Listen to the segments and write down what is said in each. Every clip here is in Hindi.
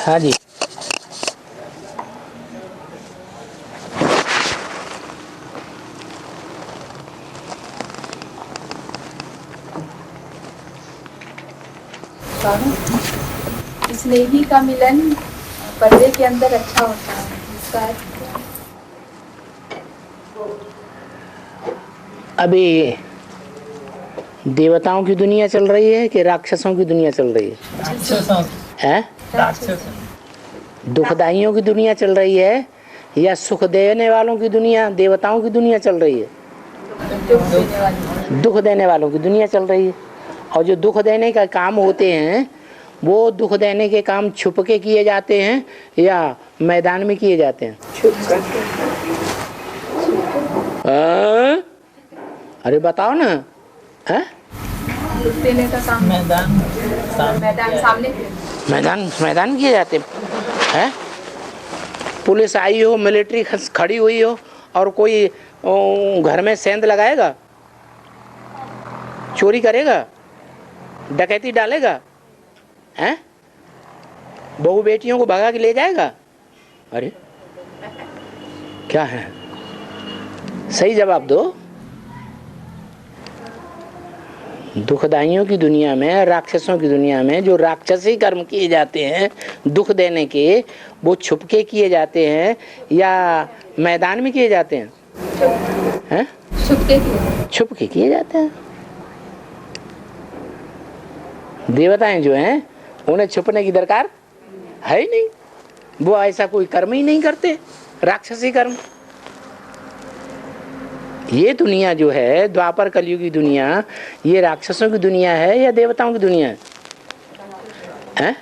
हाँ जी। स्नेही का मिलन पर्दे के अंदर अच्छा होता है, इसका अभी देवताओं की दुनिया चल रही है कि राक्षसों की दुनिया चल रही है? राक्षसों है? राक्षस दुखदाइयों की दुनिया चल रही है या सुख देने वालों की दुनिया, देवताओं की दुनिया चल रही है? दुख देने वालों की दुनिया चल रही है। और जो दुख देने का काम होते हैं वो दुख देने के काम छुप के किए जाते हैं या मैदान में किए जाते हैं? अरे बताओ ना। है? दुख देने का काम मैदान सामने मैदान किए जाते हैं। पुलिस आई हो, मिलिट्री खड़ी हुई हो और कोई घर में सेंध लगाएगा, चोरी करेगा, डकैती डालेगा, हैं? बहू बेटियों को भगा के ले जाएगा? अरे क्या है? सही जवाब दो। दुखदाइयों की दुनिया में, राक्षसों की दुनिया में जो राक्षसी कर्म किए जाते हैं दुख देने के, वो छुप के किए जाते हैं या मैदान में किए जाते हैं? हैं? छुप के किए जाते हैं। देवताएं जो हैं उन्हें छुपने की दरकार है ही नहीं, वो ऐसा कोई कर्म ही नहीं करते, राक्षसी कर्म। ये दुनिया जो है द्वापर कलयुग की दुनिया, ये राक्षसों की दुनिया है या देवताओं की दुनिया है?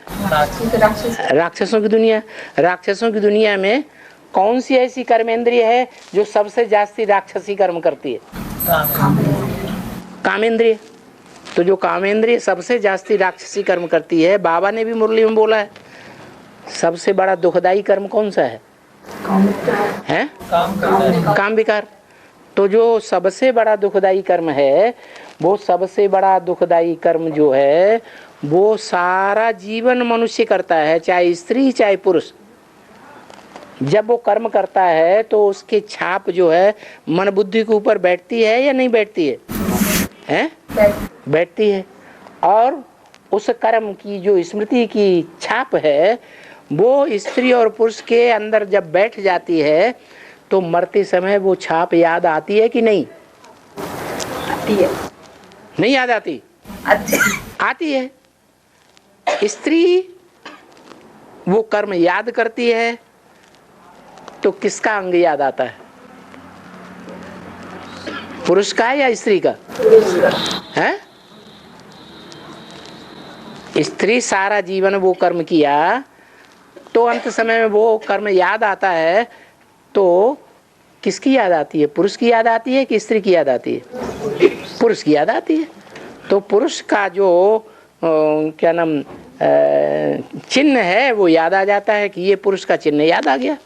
राक्षसों की दुनिया। राक्षसों की दुनिया में कौन सी ऐसी कर्मेंद्रिय है जो सबसे जास्ती राक्षसी कर्म करती है? कामेंद्रिय। तो जो कामेंद्रिय सबसे जास्ती राक्षसी कर्म करती है, बाबा ने भी मुरली में बोला है, सबसे बड़ा दुखदाई कर्म कौन सा है? काम विकार। तो जो सबसे बड़ा दुखदाई कर्म है, वो सबसे बड़ा दुखदाई कर्म जो है वो सारा जीवन मनुष्य करता है, चाहे स्त्री चाहे पुरुष। जब वो कर्म करता है तो उसकी छाप जो है मन बुद्धि के ऊपर बैठती है या नहीं बैठती है? हैं? बैठती है। और उस कर्म की जो स्मृति की छाप है वो स्त्री और पुरुष के अंदर जब बैठ जाती है तो मरते समय वो छाप याद आती है कि नहीं? आती है। नहीं याद आती? आती है। स्त्री वो कर्म याद करती है तो किसका अंग याद आता है? पुरुष का या स्त्री का? है? स्त्री सारा जीवन वो कर्म किया तो अंत समय में वो कर्म याद आता है, तो किसकी याद आती है? पुरुष की याद आती है कि स्त्री की याद आती है? पुरुष की याद आती है। तो पुरुष का जो क्या नाम चिन्ह है वो याद आ जाता है कि ये पुरुष का चिन्ह याद आ गया।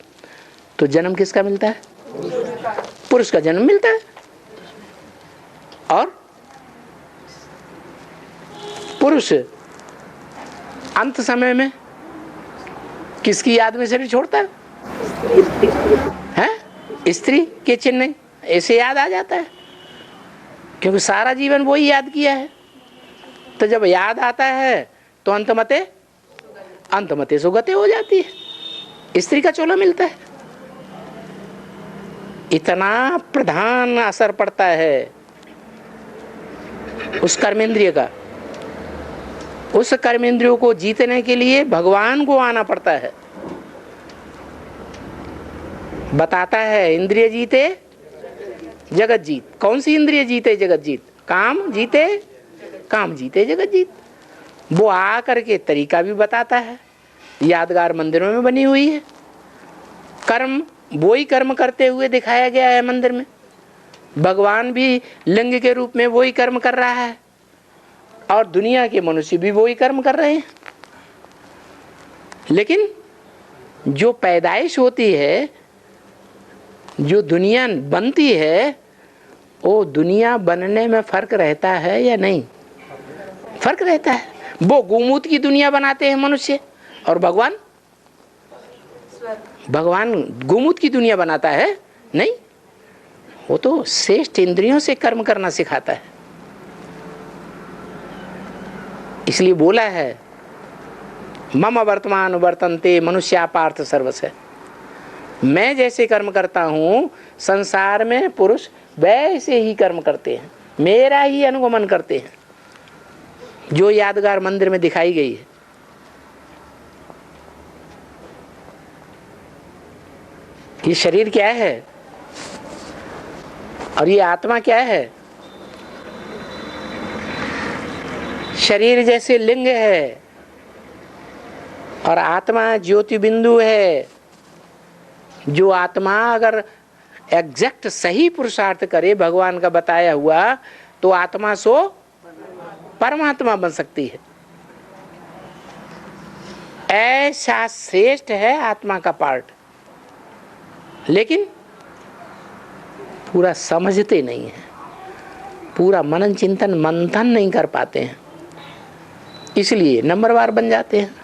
तो जन्म किसका मिलता है? पुरुष का जन्म मिलता है। और पुरुष अंत समय में किसकी याद में शरीर छोड़ता है? स्त्री के चिन्ह ऐसे याद आ जाता है, क्योंकि सारा जीवन वो ही याद किया है। तो जब याद आता है तो अंतमते सुगते हो जाती है, स्त्री का चोला मिलता है। इतना प्रधान असर पड़ता है उस कर्मेंद्रिय का। उस कर्मेंद्रियों को जीतने के लिए भगवान को आना पड़ता है। बताता है इंद्रिय जीते जगत जीत। कौन सी इंद्रिय जीते जगत जीत? काम जीते जगत जीत। वो आ करके तरीका भी बताता है, यादगार मंदिरों में बनी हुई है। कर्म वो ही कर्म करते हुए दिखाया गया है मंदिर में। भगवान भी लिंग के रूप में वो ही कर्म कर रहा है और दुनिया के मनुष्य भी वो ही कर्म कर रहे हैं। लेकिन जो पैदाइश होती है, जो दुनिया बनती है, वो दुनिया बनने में फर्क रहता है या नहीं? फर्क रहता है। वो गोमूत्र की दुनिया बनाते हैं मनुष्य और भगवान भगवान गोमूत की दुनिया बनाता है? नहीं, वो तो श्रेष्ठ इंद्रियों से कर्म करना सिखाता है। इसलिए बोला है मम वर्तमान वर्तन्ते मनुष्या पार्थ सर्वस्य। मैं जैसे कर्म करता हूं संसार में पुरुष वैसे ही कर्म करते हैं, मेरा ही अनुगमन करते हैं। जो यादगार मंदिर में दिखाई गई है, ये शरीर क्या है और ये आत्मा क्या है? शरीर जैसे लिंग है और आत्मा ज्योति बिंदु है। जो आत्मा अगर एग्जैक्ट सही पुरुषार्थ करे भगवान का बताया हुआ, तो आत्मा सो परमात्मा बन सकती है। ऐसा श्रेष्ठ है आत्मा का पार्ट, लेकिन पूरा समझते नहीं है, पूरा मनन चिंतन मंथन नहीं कर पाते हैं, इसलिए नंबरवार बन जाते हैं।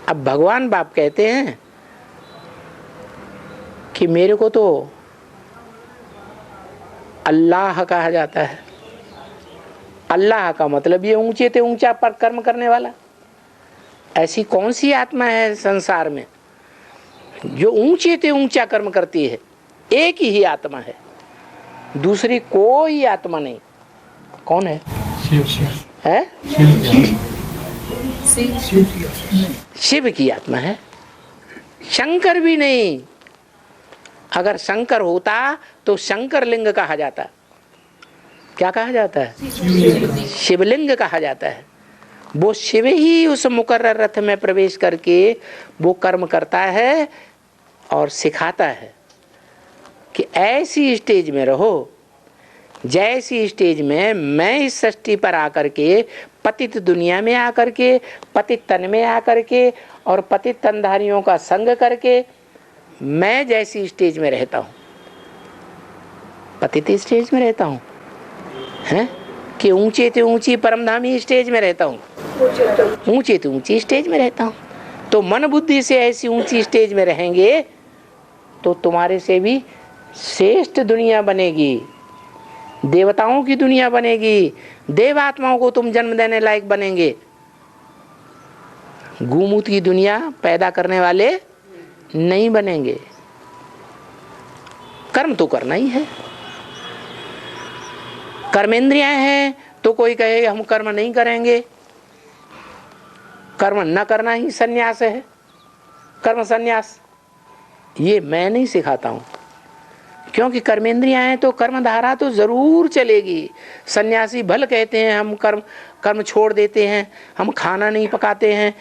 अब भगवान बाप कहते हैं कि मेरे को तो अल्लाह कहा जाता है। अल्लाह का मतलब ये ऊंचे ते ऊंचा पर कर्म करने वाला। ऐसी कौन सी आत्मा है संसार में जो ऊंचे ते ऊंचा कर्म करती है? एक ही आत्मा है, दूसरी कोई आत्मा नहीं। कौन है? है? शिव की आत्मा है, शंकर भी नहीं। अगर शंकर होता तो शंकर लिंग कहा जाता। क्या कहा जाता है? शिवलिंग कहा जाता है। वो शिव ही उस मुकर्रर रथ में प्रवेश करके वो कर्म करता है और सिखाता है कि ऐसी स्टेज में रहो जैसी स्टेज में मैं इस सृष्टि पर आकर के, पतित दुनिया में आकर के, पतित तन में आकर के और पतित तनधारियों का संग करके मैं जैसी स्टेज में रहता हूँ, पतित स्टेज में रहता हूँ, हैं कि ऊंचे ते ऊंची परमधामी स्टेज में रहता हूँ, ऊंचे ते ऊंची स्टेज में रहता हूँ। तो मन बुद्धि से ऐसी ऊंची स्टेज में रहेंगे तो तुम्हारे से भी श्रेष्ठ दुनिया बनेगी, देवताओं की दुनिया बनेगी, देवात्माओं को तुम जन्म देने लायक बनेंगे। गोमूत की दुनिया पैदा करने वाले नहीं बनेंगे। कर्म तो करना ही है। कर्मेंद्रियां हैं तो कोई कहे हम कर्म नहीं करेंगे, कर्म न करना ही सन्यास है, कर्म सन्यास। ये मैं नहीं सिखाता हूं, क्योंकि कर्मेंद्रियां हैं तो कर्मधारा तो जरूर चलेगी। सन्यासी भल कहते हैं हम कर्म छोड़ देते हैं, हम खाना नहीं पकाते हैं,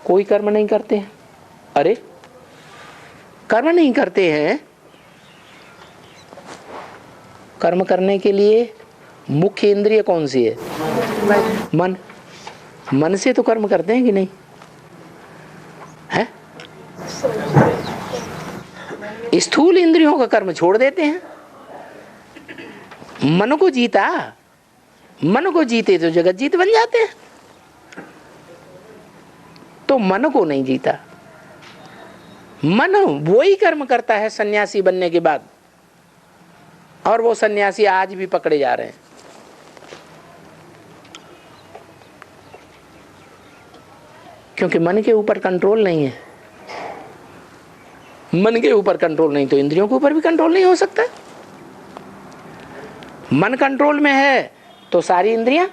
कोई कर्म नहीं करते हैं। अरे कर्म नहीं करते हैं, कर्म करने के लिए मुख्य इंद्रिय कौन सी है? मन। मन से तो कर्म करते हैं कि नहीं है? स्थूल इंद्रियों का कर्म छोड़ देते हैं। मन को जीता, मन को जीते तो जगत जीत बन जाते हैं। तो मन को नहीं जीता, मन वो ही कर्म करता है सन्यासी बनने के बाद, और वो सन्यासी आज भी पकड़े जा रहे हैं। क्योंकि मन के ऊपर कंट्रोल नहीं है। मन के ऊपर कंट्रोल नहीं तो इंद्रियों के ऊपर भी कंट्रोल नहीं हो सकता। मन कंट्रोल में है तो सारी इंद्रियां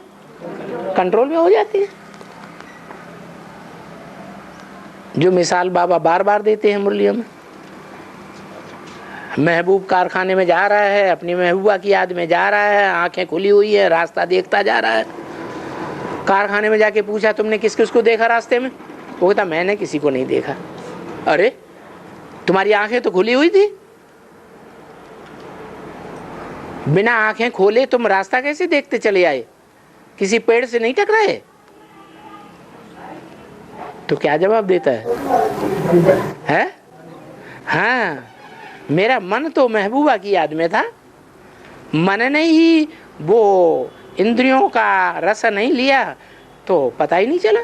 कंट्रोल में हो जाती है। जो मिसाल बाबा बार बार देते हैं मुरलियों में, महबूब कारखाने में जा रहा है, अपनी महबूबा की याद में जा रहा है, आंखें खुली हुई है, रास्ता देखता जा रहा है। कारखाने में जाके पूछा तुमने किस किस को देखा रास्ते में? वो कहता मैंने किसी को नहीं देखा। अरे तुम्हारी आंखें तो खुली हुई थी, बिना आंखें खोले तुम रास्ता कैसे देखते चले आए? किसी पेड़ से नहीं टकराए? तो क्या जवाब देता है? हाँ, मेरा मन तो महबूबा की याद में था, मन ने ही वो इंद्रियों का रस नहीं लिया तो पता ही नहीं चला।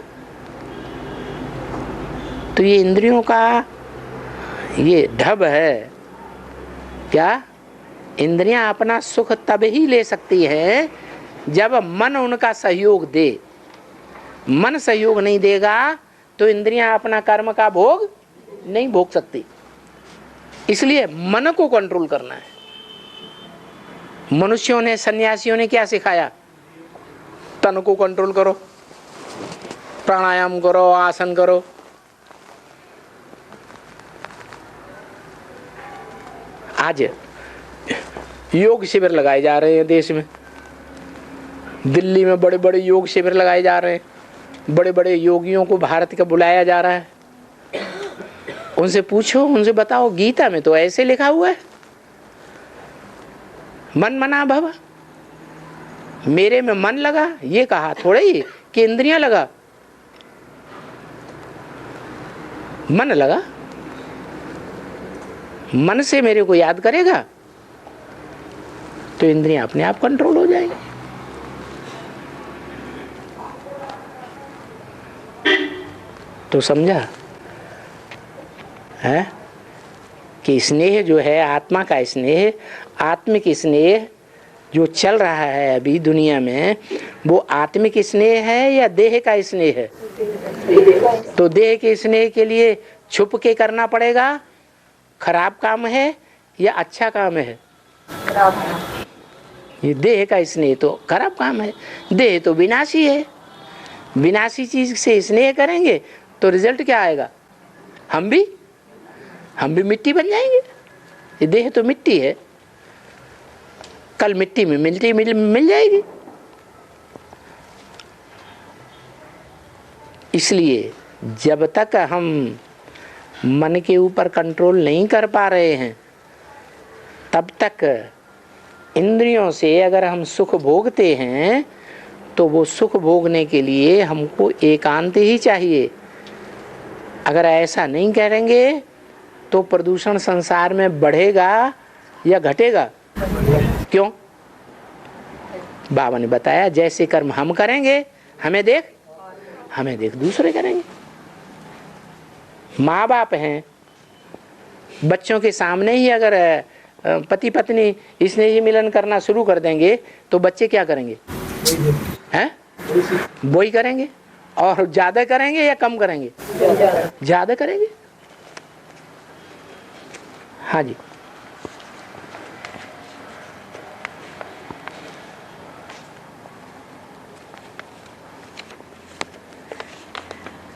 तो ये इंद्रियों का ये ढब है। क्या? इंद्रियां अपना सुख तब ही ले सकती है जब मन उनका सहयोग दे। मन सहयोग नहीं देगा तो इंद्रियां अपना कर्म का भोग नहीं भोग सकती। इसलिए मन को कंट्रोल करना है। मनुष्यों ने, सन्यासियों ने क्या सिखाया? तन को कंट्रोल करो, प्राणायाम करो, आसन करो। आज योग शिविर लगाए जा रहे हैं देश में। दिल्ली में बड़े बड़े योग शिविर लगाए जा रहे हैं। बड़े बड़े योगियों को भारत का बुलाया जा रहा है। उनसे पूछो, उनसे बताओ, गीता में तो ऐसे लिखा हुआ है, मन मना भव। मेरे में मन लगा, ये कहा थोड़ा ही कि इंद्रियां लगा। मन लगा, मन से मेरे को याद करेगा तो इंद्रियां अपने आप कंट्रोल हो जाएंगी। तो समझा है कि स्नेह जो है, आत्मा का स्नेह, आत्मिक स्नेह जो चल रहा है अभी दुनिया में, वो आत्मिक स्नेह है या देह का स्नेह है? तो देह के स्नेह के लिए छुप के करना पड़ेगा, खराब काम है या अच्छा काम है? ये देह का स्नेह तो खराब काम है। देह तो विनाशी है। विनाशी चीज से स्नेह करेंगे तो रिजल्ट क्या आएगा? हम भी मिट्टी बन जाएंगे। ये देह तो मिट्टी है, कल मिट्टी में मिल जाएगी। इसलिए जब तक हम मन के ऊपर कंट्रोल नहीं कर पा रहे हैं, तब तक इंद्रियों से अगर हम सुख भोगते हैं तो वो सुख भोगने के लिए हमको एकांत ही चाहिए। अगर ऐसा नहीं करेंगे तो प्रदूषण संसार में बढ़ेगा या घटेगा? क्यों? बाबा ने बताया, जैसे कर्म हम करेंगे हमें देख दूसरे करेंगे। माँ बाप हैं, बच्चों के सामने ही अगर पति पत्नी स्नेही मिलन करना शुरू कर देंगे तो बच्चे क्या करेंगे? हैं? वही करेंगे। और ज्यादा करेंगे या कम करेंगे? ज्यादा करेंगे। हाँ जी।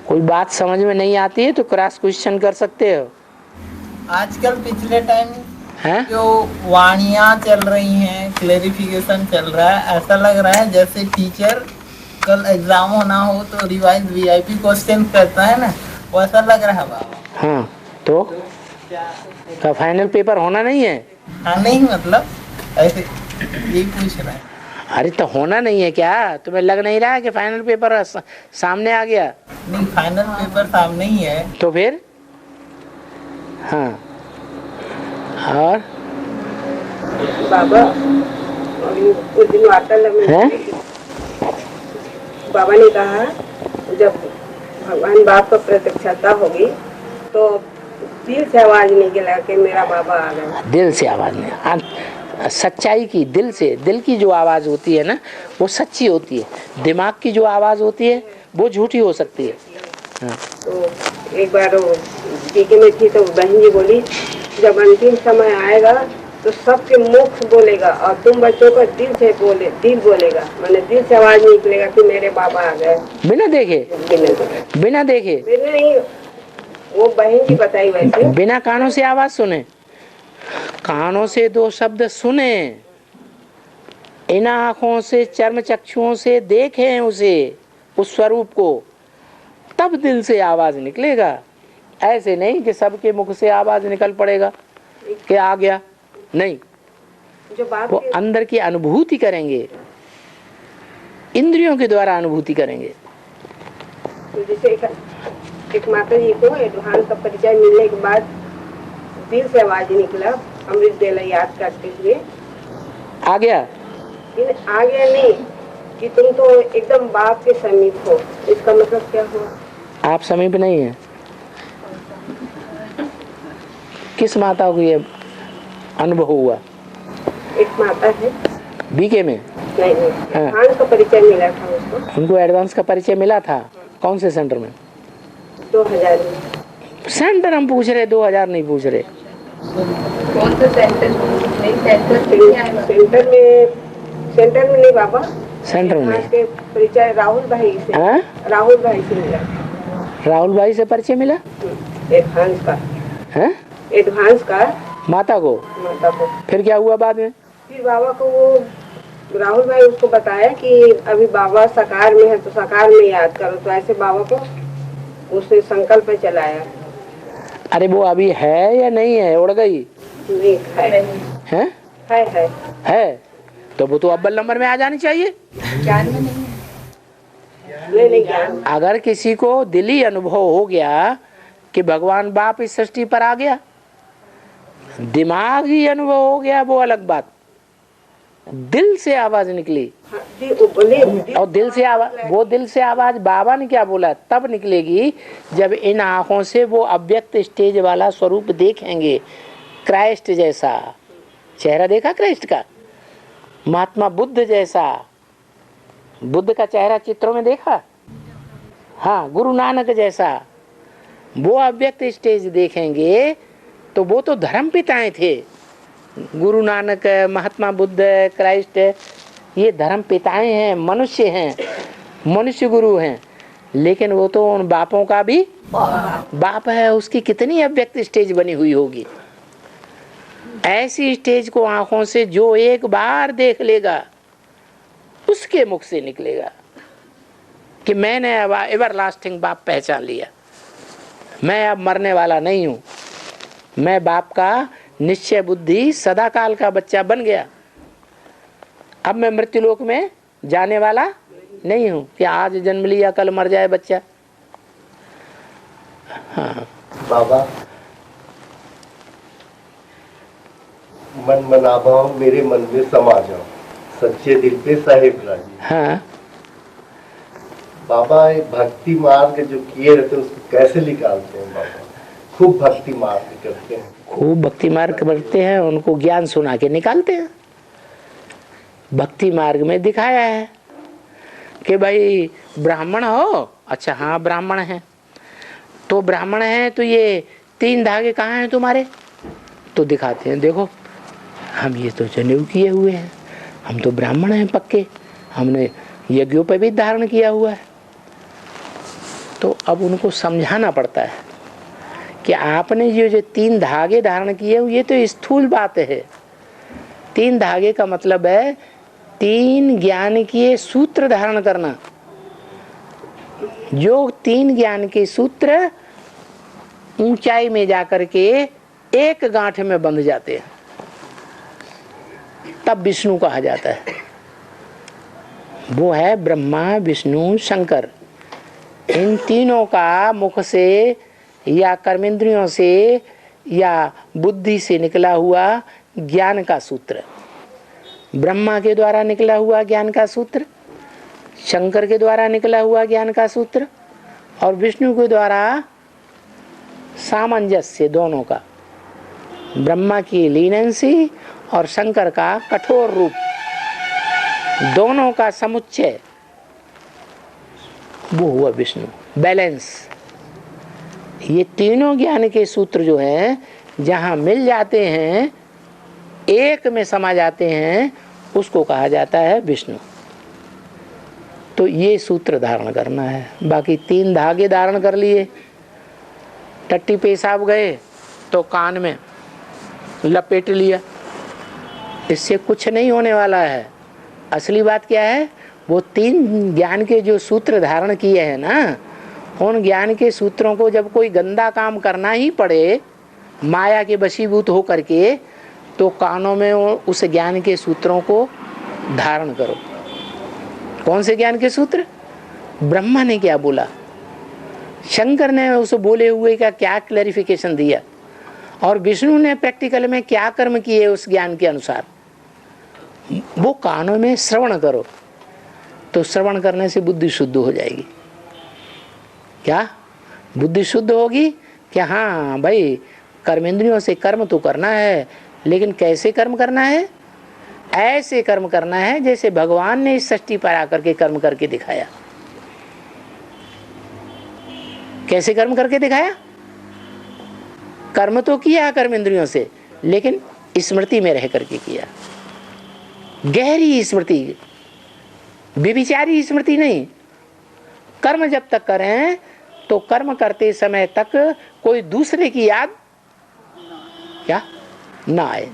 कोई बात समझ में नहीं आती है तो क्रॉस क्वेश्चन कर सकते हो। आजकल पिछले टाइम हैं? जो वाणियाँ चल रही हैं, क्लेरिफिकेशन चल रहा है, ऐसा लग रहा है जैसे टीचर कल एग्जाम होना हो तो रिवाइज वीआईपी क्वेश्चन करता है ना, वैसा लग रहा है बाबा। हाँ, तो का फाइनल पेपर होना नहीं है? हाँ, नहीं मतलब ऐसे यही पूछ रहा है। अरे तो होना नहीं है क्या? तुम्हें लग नहीं रहा है कि फाइनल पेपर सामने आ गया? नहीं, फाइनल पेपर सामने ही है। तो फिर हाँ। और बाबा उस दिन वार्तालाप में बाबा ने कहा, जब भगवान बाप का प्रत्यक्षता होगी तो दिल से आवाज निकला कि मेरा बाबा आ गया। दिल से आवाज नहीं, सच्चाई की, दिल से, दिल की जो आवाज होती है ना वो सच्ची होती है। दिमाग की जो आवाज होती है वो झूठी हो सकती है। हाँ। तो एक बार टीके में थी तो बहन जी बोली, जब अंतिम समय आएगा तो सबके मुख बोलेगा और तुम बच्चों को दिल बोलेगा, मैंने दिल से आवाज निकलेगा कि मेरे बाबा आ गए। बिना देखे नहीं, वो बहन जी बताई वैसे। बिना कानों से आवाज सुने, कानों से दो शब्द सुने, इन आंखों से, चर्म चक्षुओं से देखें उसे, उस स्वरूप को, तब दिल से आवाज निकलेगा। ऐसे नहीं कि सबके मुख से आवाज निकल पड़ेगा कि आ गया, नहीं। जो बात वो अंदर की अनुभूति करेंगे, इंद्रियों के द्वारा अनुभूति करेंगे। तो जैसे एक माता जी को एडवांस का परिचय मिलने के बाद दिल से आवाज निकला, अमृत बेला याद करते हुए आ गया नहीं कि तुम तो एकदम बाप के समीप हो। इसका मतलब क्या हुआ? आप समीप नहीं है, किस माता को ये अनुभव हुआ? एक माता है, बीके में नहीं हाँ। एडवांस का परिचय मिला था उसको, उनको एडवांस का परिचय मिला था। कौन से सेंटर में? 2000 में। सेंटर हम पूछ रहे, 2000 नहीं पूछ रहे। कौन सा सेंटर? नहीं, सेंटर पे नहीं आएगा। सेंटर में नहीं बाबा, सेंटर में एडवांस के परिचय राहुल भाई से, हाँ? राहुल भाई से मिला, राहुल भाई से परिचय मिला एडवांस का, है एडवांस का माता को। माता को। फिर क्या हुआ बाद में? फिर बाबा को वो राहुल भाई उसको बताया कि अभी बाबा साकार में है तो साकार में याद करो, तो ऐसे बाबा को उसने संकल्प चलाया। अरे वो अभी है या नहीं है? उड़ गई नहीं है, है है तो वो तो अव्वल नंबर में आ जानी चाहिए। ज्ञान में नहीं है। नहीं ज्ञान। अगर किसी को दिली अनुभव हो गया कि भगवान बाप इस सृष्टि पर आ गया, दिमागी अनुभव हो गया वो अलग बात, दिल से आवाज निकली और दिल से आवाज, वो दिल से आवाज बाबा ने क्या बोला तब निकलेगी जब इन आंखों से वो अव्यक्त स्टेज वाला स्वरूप देखेंगे। क्राइस्ट जैसा चेहरा देखा, क्राइस्ट का, महात्मा बुद्ध जैसा, बुद्ध का चेहरा चित्रों में देखा, हाँ, गुरु नानक जैसा वो अव्यक्त स्टेज देखेंगे। तो वो तो धर्म पिताएं थे, गुरु नानक, महात्मा बुद्ध, क्राइस्ट, ये धर्म पिताएं हैं, मनुष्य हैं, मनुष्य गुरु हैं, लेकिन वो तो उन बापों का भी बाप है। उसकी कितनी अव्यक्त स्टेज बनी हुई होगी। ऐसी स्टेज को आंखों से जो एक बार देख लेगा उसके मुख से निकलेगा कि मैंने अब एवरलास्टिंग बाप पहचान लिया, मैं अब मरने वाला नहीं हूं, मैं बाप का निश्चय बुद्धि सदा काल का बच्चा बन गया, अब मैं मृत्युलोक में जाने वाला नहीं हूं कि आज जन्म लिया कल मर जाए बच्चा। हाँ बाबा, मन मना भाव मेरे मन में समा जाओ, सच्चे दिल पे साहिब राजी। हाँ बाबा, ये भक्ति मार्ग जो किए रहते हैं उसको कैसे निकालते हैं बाबा? खूब भक्ति मार्ग करते हैं, खूब भक्ति मार्ग करते हैं, उनको ज्ञान सुना के निकालते हैं। भक्ति मार्ग में दिखाया है कि भाई ब्राह्मण हो, अच्छा हाँ ब्राह्मण है, तो ब्राह्मण है तो ये 3 धागे कहाँ हैं तुम्हारे? तो दिखाते हैं, देखो हम ये तो जनेऊ किए हुए हैं, हम तो ब्राह्मण हैं पक्के, हमने यज्ञों पर भी धारण किया हुआ है। तो अब उनको समझाना पड़ता है कि आपने ये जो 3 धागे धारण किए हुए, ये तो स्थूल बात है। 3 धागे का मतलब है 3 ज्ञान के सूत्र धारण करना। जो 3 ज्ञान के सूत्र ऊंचाई में जाकर के एक गांठ में बंध जाते हैं, तब विष्णु कहा जाता है। वो है ब्रह्मा, विष्णु, शंकर। इन तीनों का मुख से या कर्मेंद्रियों से या बुद्धि से निकला हुआ ज्ञान का सूत्र, ब्रह्मा के द्वारा निकला हुआ ज्ञान का सूत्र, शंकर के द्वारा निकला हुआ ज्ञान का सूत्र और विष्णु के द्वारा सामंजस्य दोनों का, ब्रह्मा की लीनेंसी और शंकर का कठोर रूप, दोनों का समुच्चय, वो हुआ विष्णु। बैलेंस। ये तीनों ज्ञान के सूत्र जो हैं जहां मिल जाते हैं, एक में समा जाते हैं, उसको कहा जाता है विष्णु। तो ये सूत्र धारण करना है। बाकी 3 धागे धारण कर लिए, टट्टी पेशाब गए तो कान में लपेट लिया, इससे कुछ नहीं होने वाला है। असली बात क्या है, वो 3 ज्ञान के जो सूत्र धारण किए हैं ना, उन ज्ञान के सूत्रों को जब कोई गंदा काम करना ही पड़े माया के वशीभूत हो करके, तो कानों में उस ज्ञान के सूत्रों को धारण करो। कौन से ज्ञान के सूत्र? ब्रह्मा ने क्या बोला, शंकर ने उस बोले हुए का क्या क्लैरिफिकेशन दिया, और विष्णु ने प्रैक्टिकल में क्या कर्म किए उस ज्ञान के अनुसार, वो कानों में श्रवण करो। तो श्रवण करने से बुद्धि शुद्ध हो जाएगी। क्या बुद्धि शुद्ध होगी कि हाँ भाई कर्मेंद्रियों से कर्म तो करना है, लेकिन कैसे कर्म करना है? ऐसे कर्म करना है जैसे भगवान ने इस सृष्टि पर आकर के कर्म करके दिखाया। कैसे कर्म करके दिखाया? कर्म तो किया कर्मेंद्रियों से, लेकिन स्मृति में रह करके किया। गहरी स्मृति, विविचारी स्मृति नहीं। कर्म जब तक करें तो कर्म करते समय तक कोई दूसरे की याद क्या ना आए।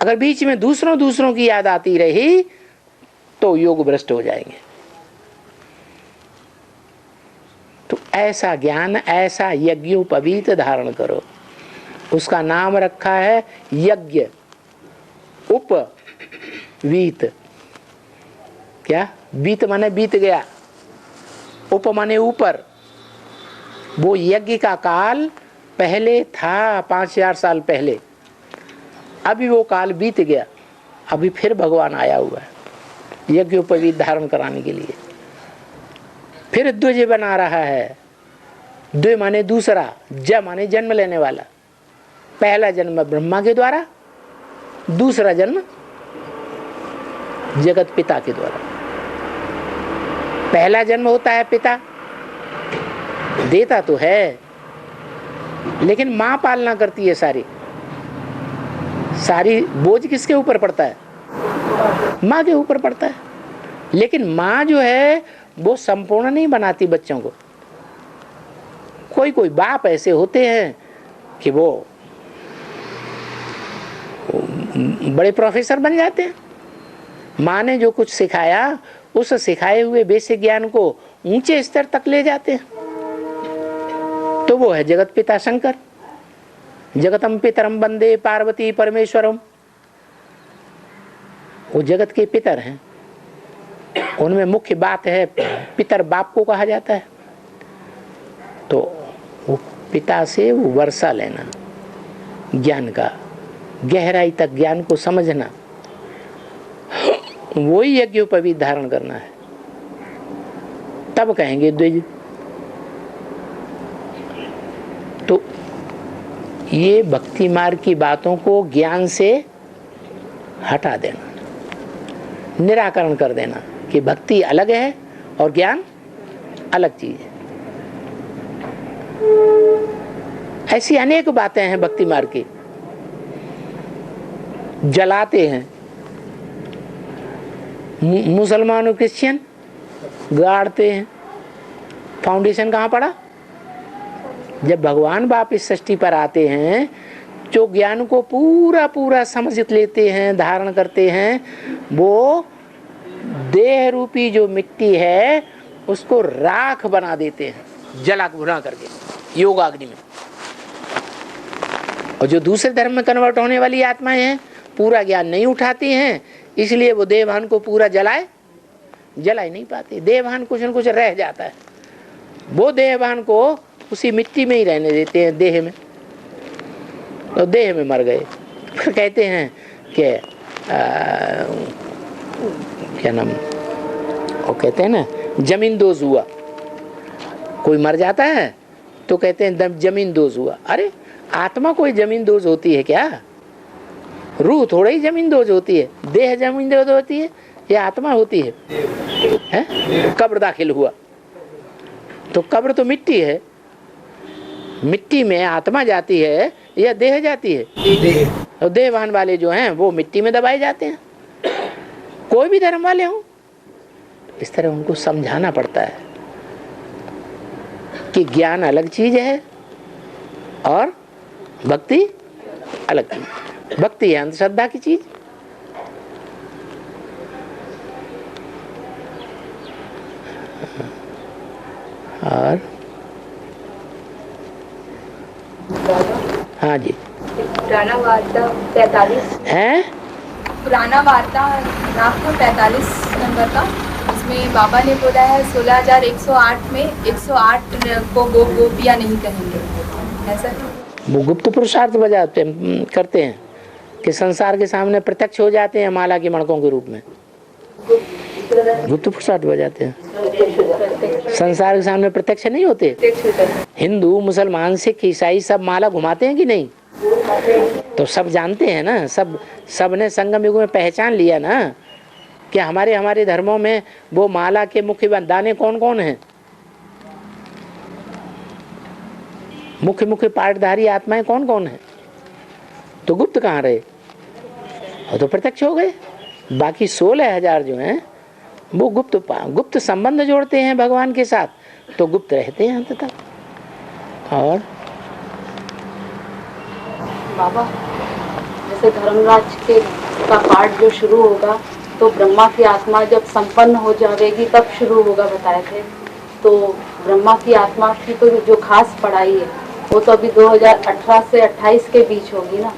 अगर बीच में दूसरों की याद आती रही तो योग भ्रष्ट हो जाएंगे। तो ऐसा ज्ञान, ऐसा यज्ञोपवीत धारण करो। उसका नाम रखा है यज्ञ उपवीत। क्या? बीत माने बीत गया, उप माने ऊपर। वो यज्ञ का काल पहले था 5000 साल पहले, अभी वो काल बीत गया, अभी फिर भगवान आया हुआ है यज्ञोपवीत धारण कराने के लिए। फिर द्विज बना रहा है। द्वि माने दूसरा, ज माने जन्म लेने वाला। पहला जन्म ब्रह्मा के द्वारा, दूसरा जन्म जगत पिता के द्वारा। पहला जन्म होता है पिता, देता तो है, लेकिन मां पालना करती है। सारी बोझ किसके ऊपर पड़ता है? माँ के ऊपर पड़ता है। लेकिन माँ जो है वो संपूर्ण नहीं बनाती बच्चों को। कोई बाप ऐसे होते हैं कि वो बड़े प्रोफेसर बन जाते हैं। माँ ने जो कुछ सिखाया, उस सिखाए हुए बेसिक ज्ञान को ऊंचे स्तर तक ले जाते हैं। तो वो है जगत पिता शंकर। जगतम पितरम वंदे पार्वती परमेश्वरम। वो जगत के पितर हैं। उनमें मुख्य बात है, पितर बाप को कहा जाता है। तो वो पिता से वो वर्षा लेना ज्ञान का, गहराई तक ज्ञान को समझना, वही यज्ञोपवीत धारण करना है। तब कहेंगे द्विज। तो ये भक्ति मार्ग की बातों को ज्ञान से हटा देना, निराकरण कर देना कि भक्ति अलग है और ज्ञान अलग चीज है। ऐसी अनेक बातें हैं भक्ति मार्ग की। जलाते हैं मुसलमान और क्रिश्चियन, गाड़ते हैं। फाउंडेशन कहाँ पड़ा? जब भगवान बाप इस सृष्टि पर आते हैं, जो ज्ञान को पूरा समझ लेते हैं, धारण करते हैं, वो देह रूपी जो मिट्टी है उसको राख बना देते हैं, जला भुना करके योगाग्नि में। और जो दूसरे धर्म में कन्वर्ट होने वाली आत्माएं हैं, पूरा ज्ञान नहीं उठाती हैं, इसलिए वो देवभान को पूरा जला ही नहीं पाते। देवभान कुछ न कुछ रह जाता है। वो देवभान को उसी मिट्टी में ही रहने देते हैं, देह में। तो देह में मर गए। फिर कहते हैं कि क्या नाम, वो कहते हैं ना जमीन दोष हुआ। कोई मर जाता है तो कहते हैं जमीन दोष हुआ। अरे आत्मा कोई जमीन दोष होती है क्या? रूह थोड़ा ही जमीन दोष होती है। देह जमीन दोष होती है या आत्मा होती है? कब्र दाखिल हुआ तो कब्र तो मिट्टी है, मिट्टी में आत्मा जाती है या देह जाती है? और देहवान वाले जो हैं वो मिट्टी में दबाए जाते हैं। कोई भी धर्म वाले हों, इस तरह उनको समझाना पड़ता है कि ज्ञान अलग चीज है और भक्ति अलग चीज। भक्ति है अंधश्रद्धा की चीज, और हाँ जी पुराना वार्ता 45 है। पुराना वार्ता नागपुर 45 नंबर का, इसमें बाबा ने बोला है 16,108 में 108 को गोपियाँ नहीं कहेंगे, ऐसा वो गुप्त पुरुषार्थ बजाते करते हैं कि संसार के सामने प्रत्यक्ष हो जाते हैं माला के मणकों के रूप में। गुप्त पुरुषार्थ बजाते हैं, संसार के सामने प्रत्यक्ष नहीं होते। हिंदू, मुसलमान, सिख, ईसाई सब माला घुमाते हैं कि नहीं? तो सब जानते हैं ना, सब ने संगम युग में पहचान लिया ना कि हमारे धर्मों में वो माला के मुख्य दाने कौन कौन हैं। मुख्य पाठधारी आत्माएं कौन कौन है? तो गुप्त कहाँ रहे? और तो प्रत्यक्ष हो गए। बाकी 16,000 जो हैं वो गुप्त संबंध जोड़ते हैं भगवान के साथ, तो गुप्त रहते हैं अंत तक। और बाबा, जैसे धर्मराज के का पाठ जो शुरू होगा तो ब्रह्मा की आत्मा जब संपन्न हो जाएगी तब शुरू होगा बताए थे। तो ब्रह्मा की आत्मा की तो जो खास पढ़ाई है वो तो अभी 2018 से 28 के बीच होगी ना,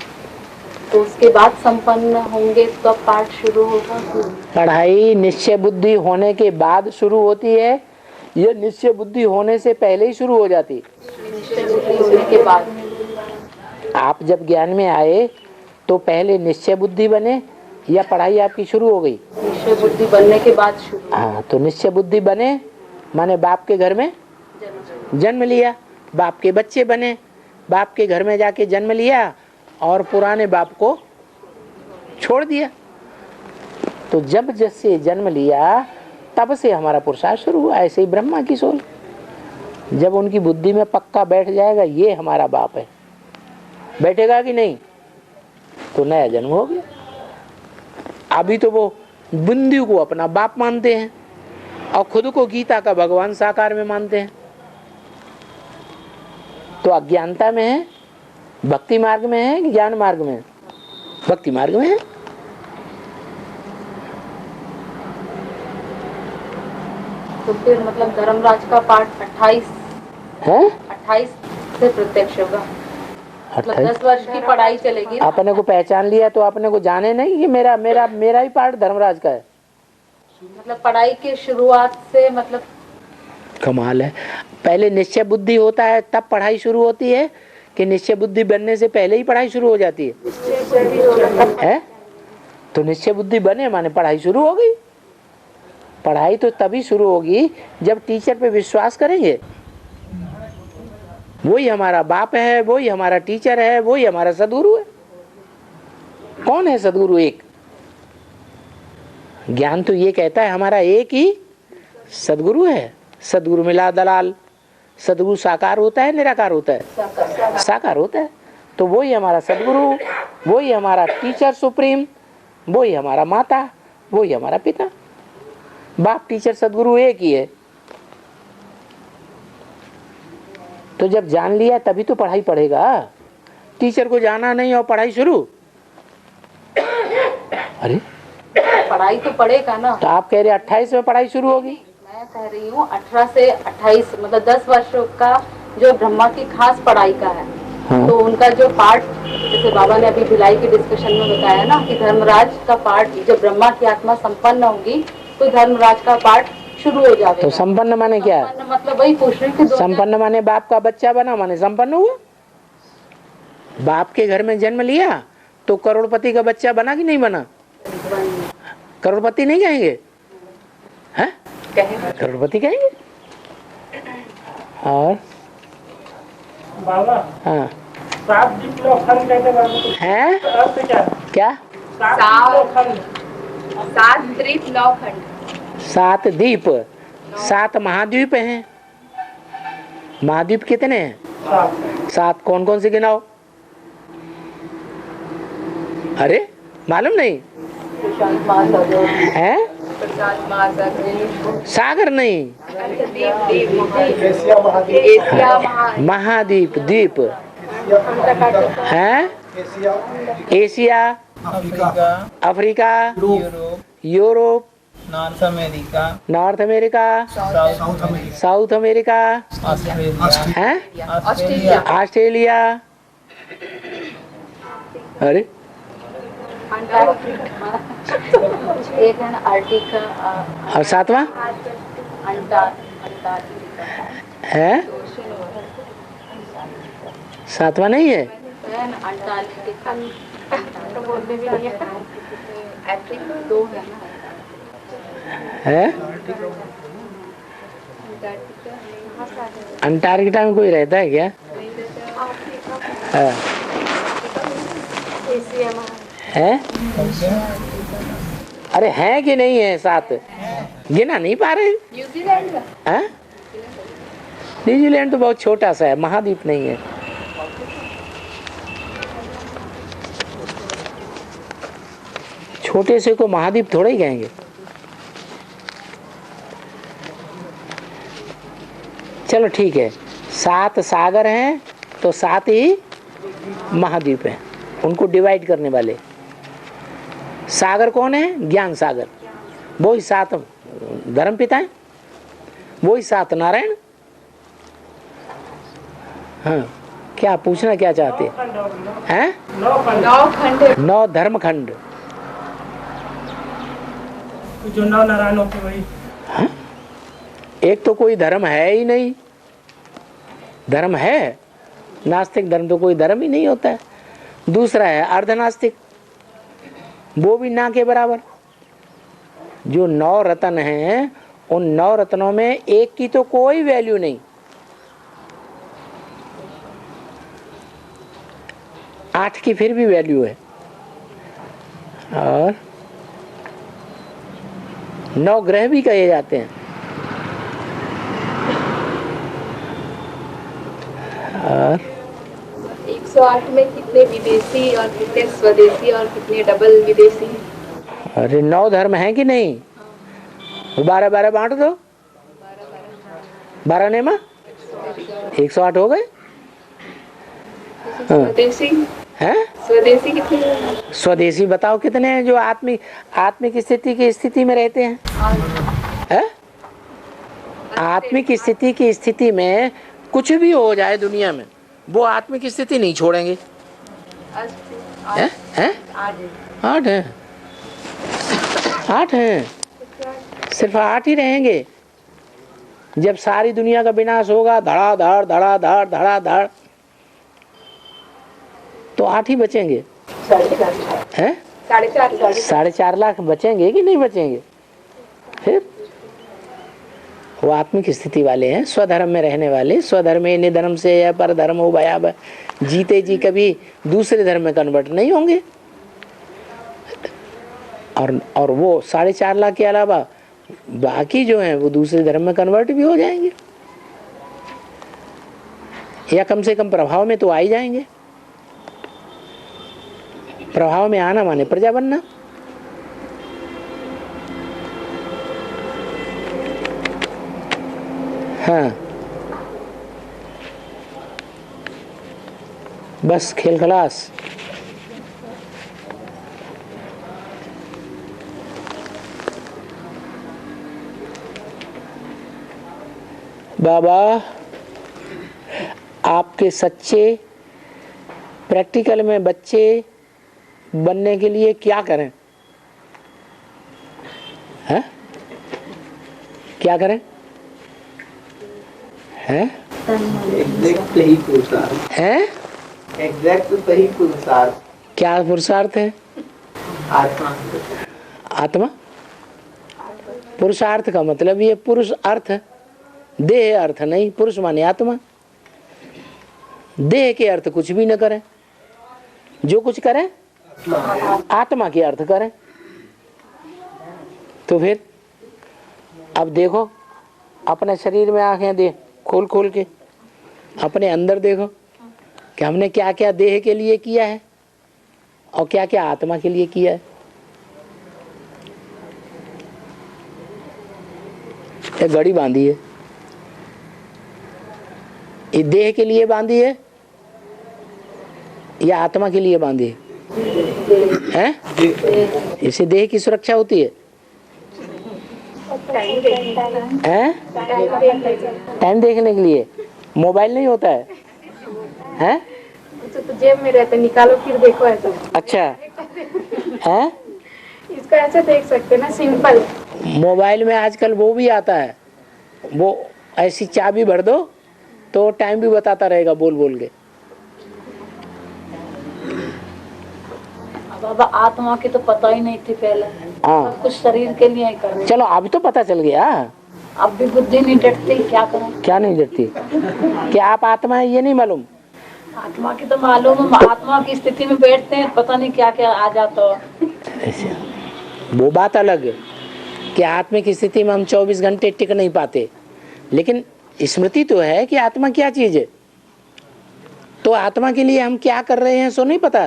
तो उसके बाद संपन्न होंगे तब पाठ शुरू होगा। पढ़ाई निश्चय बुद्धि होने के बाद शुरू होती है, ये निश्चय बुद्धि होने से पहले ही शुरू हो जाती है। निश्चय बुद्धि होने के बाद आप जब ज्ञान में आए तो पहले निश्चय बुद्धि बने या पढ़ाई आपकी शुरू हो गई? निश्चय बुद्धि बनने के बाद शुरू। हाँ, तो निश्चय बुद्धि बने माने बाप के घर में जन्म लिया, बाप के बच्चे बने, बाप के घर में जाके जन्म लिया और पुराने बाप को छोड़ दिया। तो जब जैसे जन्म लिया तब से हमारा पुरुषार्थ शुरू हुआ। ऐसे ही ब्रह्मा की सोच जब उनकी बुद्धि में पक्का बैठ जाएगा ये हमारा बाप है, बैठेगा कि नहीं, तो नया जन्म हो गया। अभी तो वो बिंदु को अपना बाप मानते हैं और खुद को गीता का भगवान साकार में मानते हैं। तो अज्ञानता में है, भक्ति मार्ग में है कि ज्ञान मार्ग में है? भक्ति मार्ग में है। तो फिर मतलब धर्मराज का पाठ 28 से प्रत्यक्ष होगा, मतलब 10 वर्ष की पढ़ाई चलेगी। अपने को पहचान लिया तो अपने को जाने नहीं कि मेरा ही पाठ धर्मराज का है। मतलब पढ़ाई के शुरुआत से मतलब कमाल है। पहले निश्चय बुद्धि होता है तब पढ़ाई शुरू होती है कि निश्चय बुद्धि बनने से पहले ही पढ़ाई शुरू हो जाती है? तो निश्चय बुद्धि बने माने पढ़ाई शुरू हो गई। पढ़ाई तो तभी शुरू होगी जब टीचर पे विश्वास करेंगे। वही हमारा बाप है, वही हमारा टीचर है, वही हमारा सदगुरु है। कौन है सदगुरु? एक। ज्ञान तो ये कहता है हमारा एक ही सदगुरु है। सदगुरु मिला दलाल। सदगुरु साकार होता है निराकार होता है? साकार होता है। तो वही हमारा सदगुरु, वही हमारा टीचर सुप्रीम, वही हमारा माता, वही हमारा पिता। बाप टीचर सदगुरु एक ही है। तो जब जान लिया तभी तो पढ़ाई पढ़ेगा। टीचर को जाना नहीं और पढ़ाई शुरू। अरे पढ़ाई तो पढ़ेगा ना। तो आप कह रहे 28 में पढ़ाई शुरू होगी? मैं कह रही हूँ 18 से 28 मतलब 10 वर्षों का जो ब्रह्मा की खास पढ़ाई का है। हाँ। तो उनका जो पाठ जैसे बाबा ने अभी भिलाई के डिस्कशन में बताया ना कि धर्मराज का पाठ जब ब्रह्मा की आत्मा संपन्न होगी तो धर्मराज का पाठ शुरू हो जाएगा। तो संपन्न माने क्या है? संपन्न मतलब वही पूछ रही थी। संपन्न माने बाप का बच्चा बना माने संपन्न हुआ। बाप के घर में जन्म लिया तो करोड़पति का बच्चा बना कि नहीं बना? करोड़पति नहीं कहेंगे? हैं? करोड़पति कहेंगे। और बाबा हाँ 7 दीप लोखंड कहते हैं हैं? क्या? 7 द्वीप 9 खंड। 7 द्वीप, 7 महाद्वीप हैं। महाद्वीप कितने हैं? 7। कौन कौन से गिनाओ? अरे मालूम नहीं है? सागर नहीं, महाद्वीप द्वीप है। Asia, Africa, Europe, north America, south America है, ऑस्ट्रेलिया। अरे एक है ना अर्टिका और 7वां है? 7वां नहीं है? दो है? अंटार्कटिका में कोई रहता है क्या? हाँ। है? अरे है कि नहीं है? 7 गिना नहीं पा रहे? न्यूजीलैंड का हाँ? न्यूजीलैंड तो बहुत छोटा सा है, महाद्वीप नहीं है। छोटे से को महाद्वीप थोड़ा ही कहेंगे। चलो ठीक है, 7 सागर हैं तो 7 ही महाद्वीप हैं, उनको डिवाइड करने वाले। सागर कौन है? ज्ञान सागर, वो ही 7 धर्म पिता है, वो ही 7 नारायण। हाँ, क्या पूछना क्या चाहते हैं? 9 खंड 9 धर्म खंड। जो 9 नारायण होते वही। हाँ? एक तो कोई धर्म है ही नहीं। धर्म है नास्तिक धर्म, तो कोई धर्म ही नहीं होता है। दूसरा है अर्धनास्तिक, वो भी ना के बराबर। जो 9 रत्न हैं, उन 9 रत्नों में एक की तो कोई वैल्यू नहीं। 8 की फिर भी वैल्यू है, और 9 ग्रह भी कहे जाते हैं। और 108 में कितने विदेशी और कितने स्वदेशी और कितने डबल विदेशी हैं? अरे 9 धर्म हैं कि नहीं? 12 बांट दो, 12 ने माँ 108 हो गए। स्वदेशी हैं? स्वदेशी कितने? स्वदेशी बताओ कितने हैं जो आत्मिक स्थिति की स्थिति में रहते हैं? हैं? आत्मिक स्थिति की स्थिति में कुछ भी हो जाए दुनिया में, वो आत्मिक स्थिति नहीं छोड़ेंगे। हैं? हैं? 8 हैं, 8 हैं, सिर्फ 8 ही रहेंगे। जब सारी दुनिया का विनाश होगा, धड़ाधड़ धड़ाधड़ धड़ाधड़, तो 8 ही बचेंगे। हैं? 4.5 लाख बचेंगे कि नहीं बचेंगे? फिर वो आत्मिक स्थिति वाले हैं, स्वधर्म में रहने वाले। स्वधर्मे निधर्म से या पर धर्म हो भयावह, जीते जी कभी दूसरे धर्म में कन्वर्ट नहीं होंगे। और वो 4.5 लाख के अलावा बाकी जो हैं वो दूसरे धर्म में कन्वर्ट भी हो जाएंगे, या कम से कम प्रभाव में तो आ ही जाएंगे। प्रभाव में आना माने प्रजा बनना। हाँ, बस खेल खलास। बाबा आपके सच्चे प्रैक्टिकल में बच्चे बनने के लिए क्या करें? हैं? क्या करें? हैं? एग्जैक्ट सही पुरुषार्थ हैं? एग्जैक्ट सही पुरुषार्थ। क्या पुरुषार्थ है? आत्मा। आत्मा। पुरुषार्थ का मतलब ये पुरुष अर्थ, देह अर्थ नहीं। पुरुष माने आत्मा। देह के अर्थ कुछ भी न करें, जो कुछ करें आत्मा के अर्थ करें। तो फिर अब देखो, अपने शरीर में आंखें दे खोल खोल के अपने अंदर देखो कि हमने क्या क्या देह के लिए किया है और क्या क्या आत्मा के लिए किया है। ये घड़ी बांधी है, ये देह के लिए बांधी है या आत्मा के लिए बांधी है? इससे देह की सुरक्षा होती है। टाइम देखने के लिए मोबाइल नहीं होता है? हैं? तो जेब में रहता, निकालो फिर देखो ऐसा। अच्छा है, इसको ऐसे देख सकते ना, सिंपल। मोबाइल में आजकल वो भी आता है, वो ऐसी चाबी भर दो तो टाइम भी बताता रहेगा बोल बोल के। बाबा आत्मा की तो पता ही नहीं थी पहले। हाँ, कुछ शरीर के लिए ही करना। चलो अभी तो पता चल गया। अब भी बुद्धि नहीं डटती, क्या करूं? क्या नहीं डरती? क्या आप आत्मा है ये नहीं मालूम? आत्मा की तो मालूम है, आत्मा की स्थिति में बैठते हैं पता नहीं क्या क्या आ जाता है। ऐसे वो बात अलग है कि आत्मा की स्थिति में हम 24 घंटे टिक नहीं पाते, लेकिन स्मृति तो है कि आत्मा क्या चीज है। तो आत्मा के लिए हम क्या कर रहे हैं सो नहीं पता।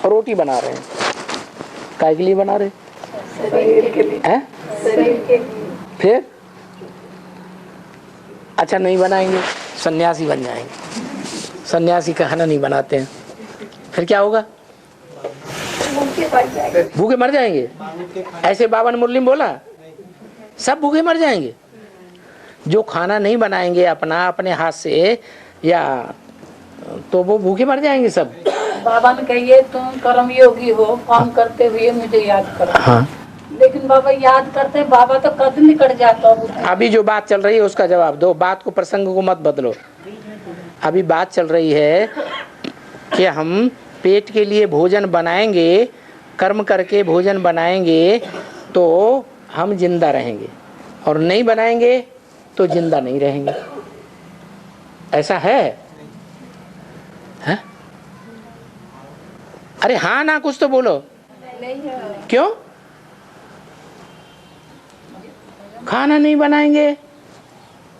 रोटी बना रहे हैं, काय के लिए बना रहे? शरीर के लिए। हैं? शरीर के लिए। फिर अच्छा नहीं बनाएंगे, सन्यासी बन जाएंगे। सन्यासी का खाना नहीं बनाते हैं, फिर क्या होगा? भूखे मर जाएंगे। ऐसे बाबा ने मुरली में बोला, सब भूखे मर जाएंगे। जो खाना नहीं बनाएंगे अपना अपने हाथ से या तो वो भूखे मर जाएंगे सब। बाबा ने कहिए तुम कर्म योगी हो, काम करते हुए मुझे याद करो। हाँ, लेकिन बाबा याद करते, बाबा तो कद निकट जाता है। अभी जो बात चल रही है उसका जवाब दो, बात को प्रसंग को मत बदलो। अभी बात चल रही है कि हम पेट के लिए भोजन बनाएंगे, कर्म करके भोजन बनाएंगे तो हम जिंदा रहेंगे, और नहीं बनाएंगे तो जिंदा नहीं रहेंगे। ऐसा है? अरे हाँ ना कुछ तो बोलो। नहीं है। क्यों? खाना नहीं बनाएंगे,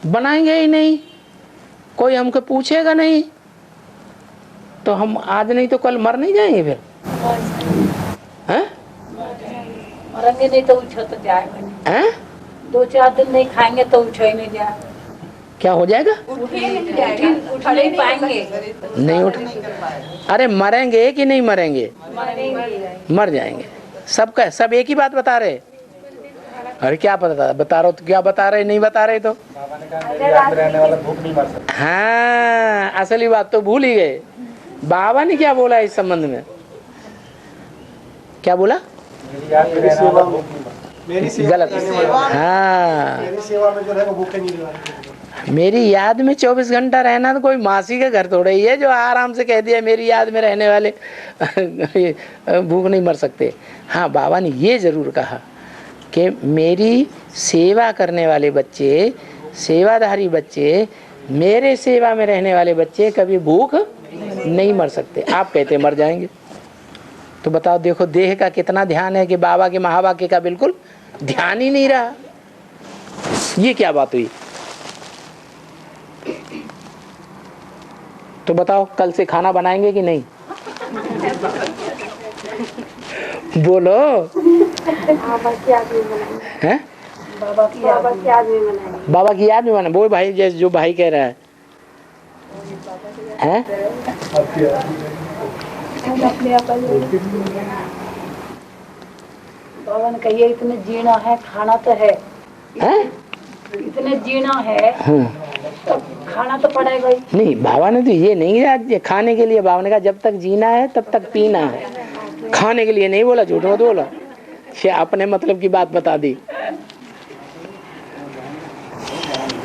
बनाएंगे ही नहीं, कोई हमको पूछेगा नहीं, तो हम आज नहीं तो कल मर नहीं जाएंगे फिर? हैं? मरेंगे नहीं तो उठो तो जाएगा नहीं। हैं? 2-4 दिन नहीं खाएंगे तो उठो ही नहीं जाएगा। क्या हो जाएगा? उठ नहीं पाएंगे। नहीं उठ। अरे मरेंगे कि नहीं मरेंगे? मर जाएंगे। सबका सब एक ही बात बता रहे। अरे क्या बता रहे हो तो क्या बता रहे, नहीं बता रहे तो हाँ, असली बात तो भूल ही गए। बाबा ने क्या बोला इस संबंध में? क्या बोला? गलत। हाँ, मेरी सेवा में जो है वो भूखे नहीं रहते। मेरी याद में 24 घंटा रहना तो कोई मासी का घर थोड़ा ही है जो आराम से कह दिया मेरी याद में रहने वाले भूख नहीं मर सकते। हाँ, बाबा ने ये जरूर कहा कि मेरी सेवा करने वाले बच्चे, सेवाधारी बच्चे, मेरे सेवा में रहने वाले बच्चे कभी भूख नहीं मर सकते। आप कहते मर जाएंगे, तो बताओ देखो देह का कितना ध्यान है कि बाबा के महावाक्य का बिल्कुल ध्यान ही नहीं रहा। ये क्या बात हुई? तो बताओ कल से खाना बनाएंगे कि नहीं? बोलो। हैं? बाबा की याद में बाबा की याद में बना। वो भाई जैसे जो भाई कह रहा है, हैं? बाबा ने कहिए इतने जीना है, खाना तो है, हैं? इतने जीना है तो खाना तो पड़ेगा ही। नहीं, बाबा ने तो ये नहीं कहा खाने के लिए। बाबा ने कहा जब तक जीना है तब तक पीना है, खाने के लिए नहीं बोला। झूठ मत बोला, अपने मतलब की बात बता दी।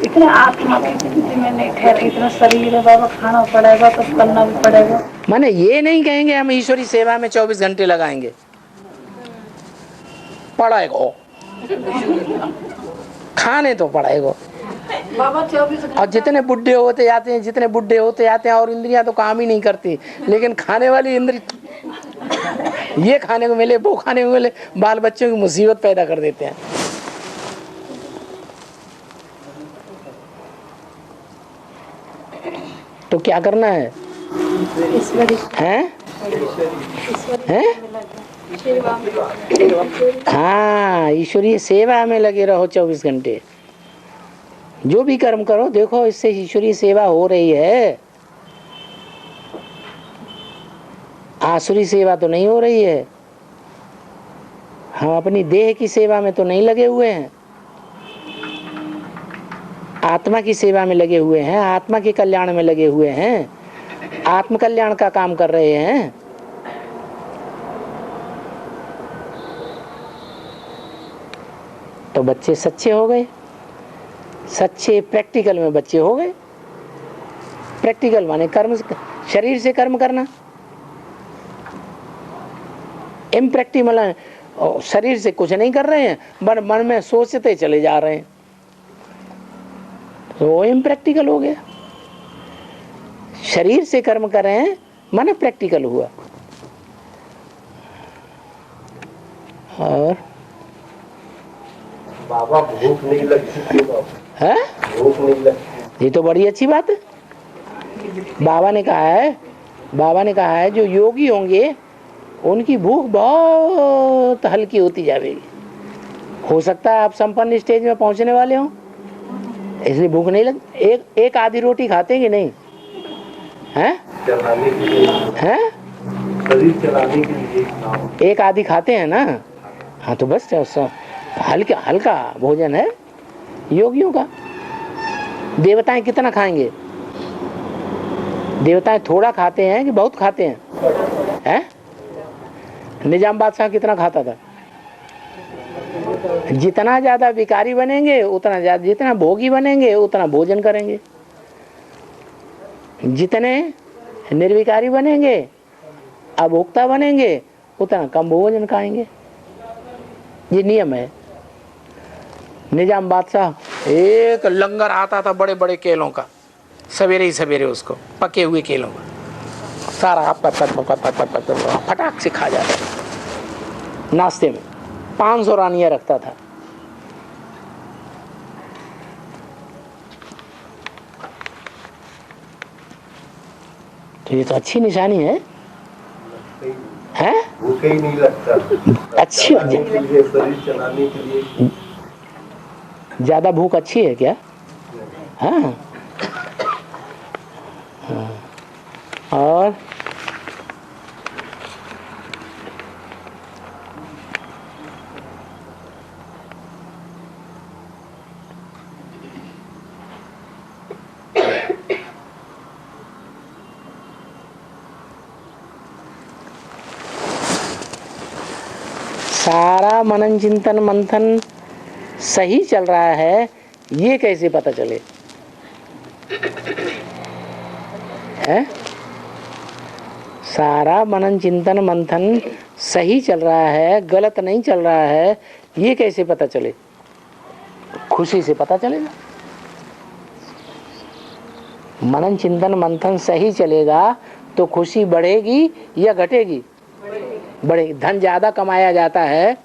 इतने आत्मा की स्थिति में नहीं ठहरे, इतना शरीर है बाबा, खाना पड़ेगा तो करना भी पड़ेगा। माने ये नहीं कहेंगे हम ईश्वरी सेवा में 24 घंटे लगाएंगे, पड़ेगा खाने तो पड़ेगा। बाबा 24 और जितने बुढ़े होते जाते हैं, जितने बुढ़े होते जाते हैं और इंद्रियां तो काम ही नहीं करती, लेकिन खाने वाली इंद्री ये खाने को मिले, वो खाने को मिले, बाल बच्चों की मुसीबत पैदा कर देते हैं। तो क्या करना है? हैं? हैं? हाँ, ईश्वरीय सेवा में लगे रहो 24 घंटे। जो भी कर्म करो देखो इससे ईश्वरीय सेवा हो रही है, आसुरी सेवा तो नहीं हो रही है। हम अपनी देह की सेवा में तो नहीं लगे हुए हैं, आत्मा की सेवा में लगे हुए हैं, आत्मा के कल्याण में लगे हुए हैं, आत्म कल्याण का काम कर रहे हैं। तो बच्चे सच्चे हो गए, सच्चे प्रैक्टिकल में बच्चे हो गए। प्रैक्टिकल माने कर्म, शरीर से कर्म करना। इम्प्रैक्टिकल और शरीर से कुछ नहीं कर रहे हैं, मन में सोचते चले जा रहे हैं, तो वो इम्प्रैक्टिकल हो गया। शरीर से कर्म कर रहे हैं, मन प्रैक्टिकल हुआ। और बाबा भूख नहीं लगती क्यों बाबा? है, भूख नहीं लगती, ये तो बड़ी अच्छी बात है। बाबा ने कहा है जो योगी होंगे उनकी भूख बहुत हल्की होती जाएगी। हो सकता है आप संपन्न स्टेज में पहुंचने वाले हो, इसलिए भूख नहीं लगती। एक आधी रोटी खाते हैं कि नहीं? हैं? चलाने के लिए, हैं? शरीर चलाने के लिए एक आधी खाते हैं ना। हाँ, तो बस हल्का भोजन है योगियों का। देवताएं कितना खाएंगे? देवताएं थोड़ा खाते हैं कि बहुत खाते हैं? हैं? निजाम बादशाह कितना खाता था? जितना ज्यादा भिखारी बनेंगे उतना ज्यादा, जितना भोगी बनेंगे उतना भोजन करेंगे, जितने निर्विकारी बनेंगे, अभोक्ता बनेंगे, उतना कम भोजन खाएंगे। ये नियम है। निजाम बादशाह एक लंगर आता था बड़े बड़े केलों का, सवेरे ही सवेरे उसको पके हुए केलों का सारा फटाक से खा जाता। नाश्ते में 500 रानियां रखता था। तो ये तो अच्छी निशानी है, हैं? भूख ही नहीं लगता। अच्छी चलाने के लिए, शरीर चलाने के लिए ज्यादा भूख अच्छी है क्या? हाँ, हाँ। और सारा मनन चिंतन मंथन सही चल रहा है, ये कैसे पता चले? है? सारा मनन चिंतन मंथन सही चल रहा है, गलत नहीं चल रहा है, ये कैसे पता चले? खुशी से पता चलेगा। मनन चिंतन मंथन सही चलेगा तो खुशी बढ़ेगी या घटेगी? बढ़ेगी। धन ज्यादा कमाया जाता है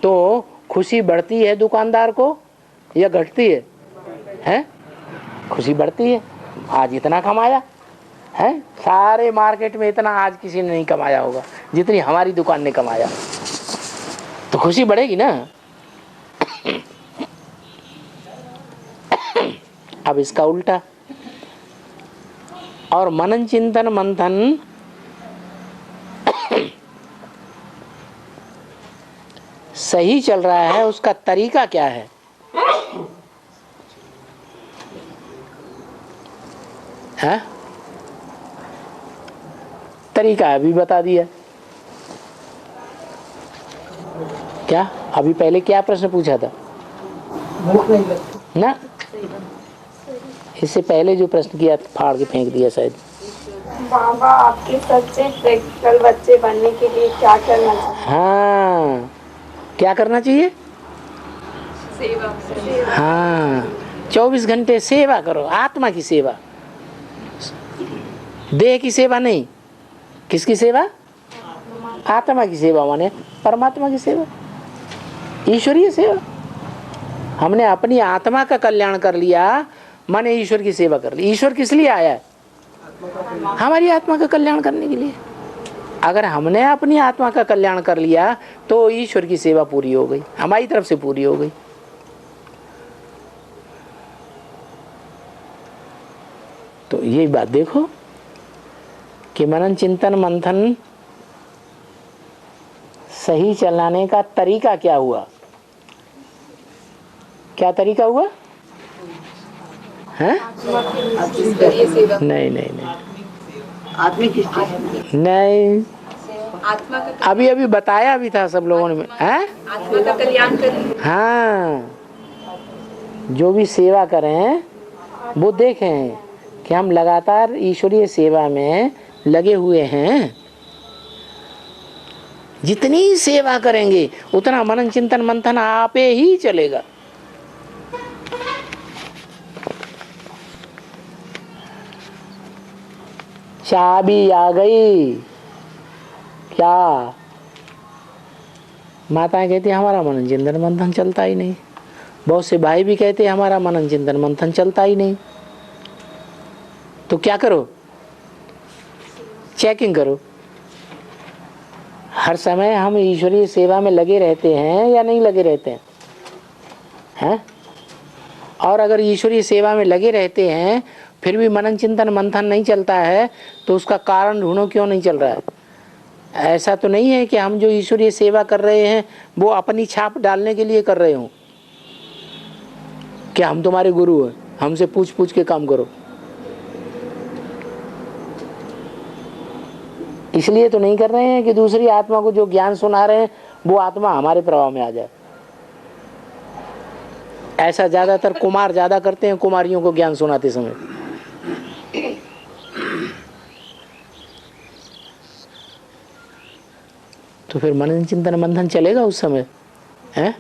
तो खुशी बढ़ती है दुकानदार को या घटती है? हैं? खुशी बढ़ती है। आज इतना कमाया है, सारे मार्केट में इतना आज किसी ने नहीं कमाया होगा जितनी हमारी दुकान ने कमाया, तो खुशी बढ़ेगी ना। अब इसका उल्टा, और मनन चिंतन मंथन सही चल रहा है, उसका तरीका क्या है? है? तरीका अभी बता दिया। क्या अभी पहले क्या प्रश्न पूछा था? भूख नहीं लगती ना, इससे पहले जो प्रश्न किया फाड़ के फेंक दिया शायद। बाबा आपके सच्चे प्रैक्टिकल बच्चे बनने के लिए क्या करना चाहिए? हाँ, क्या करना चाहिए? सेवा। हाँ, 24 घंटे सेवा करो, आत्मा की सेवा, देह की सेवा नहीं। किसकी सेवा? आत्मा की सेवा, माने परमात्मा की सेवा, ईश्वरीय सेवा। हमने अपनी आत्मा का कल्याण कर लिया, माने ईश्वर की सेवा कर ली। ईश्वर किस लिए आया है? हमारी आत्मा का कल्याण करने के लिए। अगर हमने अपनी आत्मा का कल्याण कर लिया तो ईश्वर की सेवा पूरी हो गई, हमारी तरफ से पूरी हो गई। तो यही बात देखो कि मनन चिंतन मंथन सही चलाने का तरीका क्या हुआ? क्या तरीका हुआ है? नहीं नहीं नहीं, नहीं, आत्मा का अभी अभी बताया भी था सब लोगों ने, हैं? आत्मा का कल्याण करें। हाँ, जो भी सेवा करें वो देखें कि हम लगातार ईश्वरीय सेवा में लगे हुए हैं जितनी सेवा करेंगे उतना मनन चिंतन मंथन आपे ही चलेगा। चाबी आ गई क्या? माताएं कहती हमारा मनन चिंतन मंथन चलता ही नहीं। बहुत से भाई भी कहते हमारा मनन चिंतन मंथन चलता ही नहीं। तो क्या करो? चेकिंग करो। हर समय हम ईश्वरीय सेवा में लगे रहते हैं या नहीं लगे रहते हैं? हैं? और अगर ईश्वरीय सेवा में लगे रहते हैं फिर भी मनन चिंतन मंथन नहीं चलता है तो उसका कारण ढूंढो, क्यों नहीं चल रहा है? ऐसा तो नहीं है कि हम जो ईश्वरीय सेवा कर रहे हैं वो अपनी छाप डालने के लिए कर रहे हो। क्या हम तुम्हारे गुरु हैं, हमसे पूछ पूछ के काम करो? इसलिए तो नहीं कर रहे हैं कि दूसरी आत्मा को जो ज्ञान सुना रहे हैं वो आत्मा हमारे प्रभाव में आ जाए। ऐसा ज्यादातर कुमार ज्यादा करते हैं कुमारियों को ज्ञान सुनाते समय। तो फिर मनन चिंतन मंथन चलेगा उस समय? हैं?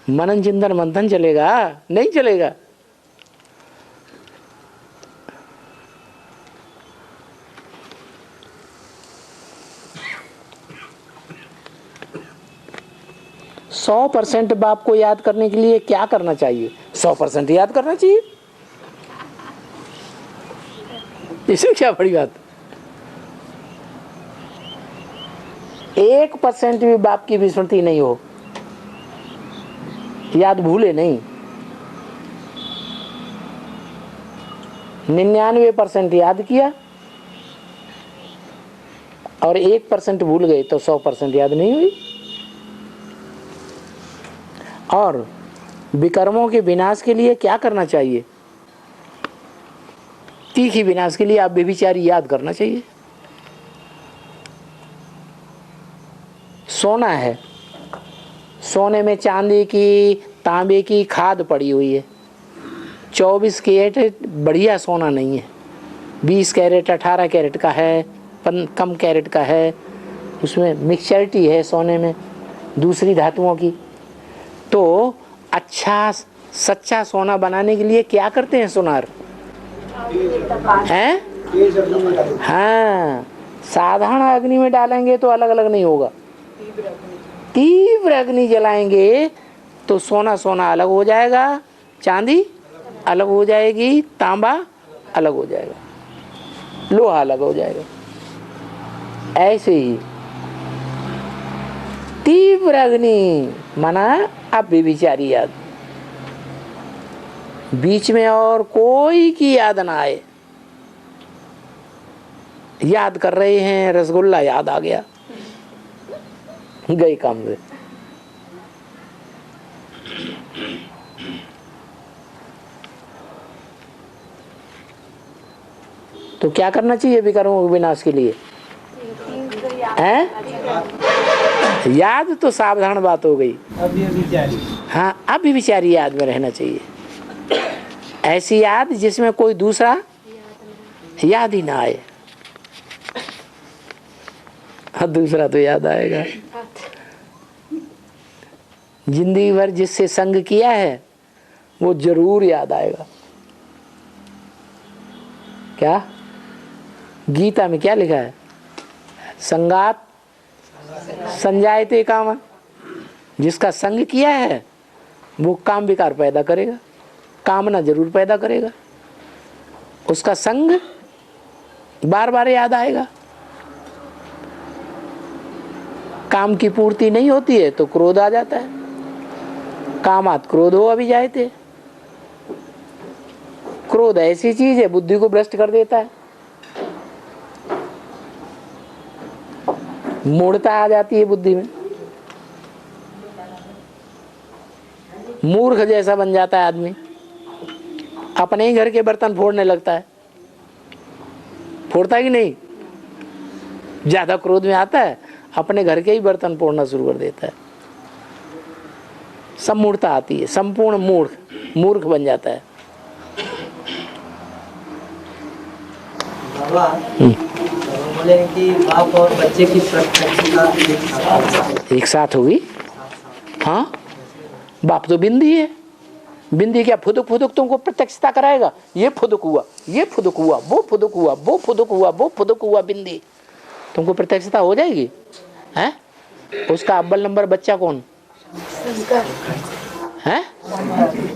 मनन चिंतन मंथन चलेगा? नहीं चलेगा। सौ % बाप को याद करने के लिए क्या करना चाहिए? 100% याद करना चाहिए। इसमें क्या बड़ी बात? 1% भी बाप की विस्मृति नहीं हो, याद भूले नहीं। 99% याद किया और 1% भूल गए तो 100% याद नहीं हुई। और विकर्मों के विनाश के लिए क्या करना चाहिए? तीखी विनाश के लिए आप व्यभिचारी याद करना चाहिए। सोना है, सोने में चांदी की तांबे की खाद पड़ी हुई है। 24 कैरेट बढ़िया सोना नहीं है, 20 कैरेट 18 कैरेट का है, कम कैरेट का है। उसमें मिक्सचरिटी है सोने में दूसरी धातुओं की। तो अच्छा सच्चा सोना बनाने के लिए क्या करते हैं सुनार? हैं? हाँ, साधारण अग्नि में डालेंगे तो अलग अलग नहीं होगा। तीव्र अग्नि जलाएंगे तो सोना सोना अलग हो जाएगा, चांदी अलग हो जाएगी, तांबा अलग हो जाएगा, लोहा अलग हो जाएगा। ऐसे ही तीव्र अग्नि माना अब व्यभिचारी याद, बीच में और कोई की याद ना आए। याद कर रहे हैं रसगुल्ला, याद आ गया, गई काम से। तो क्या करना चाहिए विकर्मों के विनाश के लिए? हैं? याद तो सावधान बात हो गई। हाँ, अभी विचारी याद में रहना चाहिए। ऐसी याद जिसमें कोई दूसरा याद ही ना आए। हाँ, दूसरा तो याद आएगा। जिंदगी भर जिससे संग किया है वो जरूर याद आएगा। क्या गीता में क्या लिखा है? संगात संजायते काम। जिसका संग किया है वो काम विकार पैदा करेगा, कामना जरूर पैदा करेगा। उसका संग बार बार याद आएगा। काम की पूर्ति नहीं होती है तो क्रोध आ जाता है। कामात क्रोधो अभिजायते। क्रोध ऐसी चीज है बुद्धि को भ्रष्ट कर देता है। मूढ़ता आ जाती है बुद्धि में, मूर्ख जैसा बन जाता है आदमी। अपने ही घर के बर्तन फोड़ने लगता है। फोड़ता कि नहीं? ज्यादा क्रोध में आता है अपने घर के ही बर्तन फोड़ना शुरू कर देता है। सब मूर्खता आती है, संपूर्ण मूर्ख बन जाता है। बाबा बोले कि बाप और बच्चे की प्रत्यक्षता एक साथ होगी। हाँ, बाप तो बिंदी है, बिंदी क्या फुदुक फुदुक तुमको प्रत्यक्षता कराएगा? ये फुदुक हुआ, ये फुदुक हुआ, वो फुदुक हुआ, वो फुदुक हुआ, वो फुदुक हुआ, बिंदी तुमको प्रत्यक्षता हो जाएगी? हैं? उसका अव्वल नंबर बच्चा कौन है?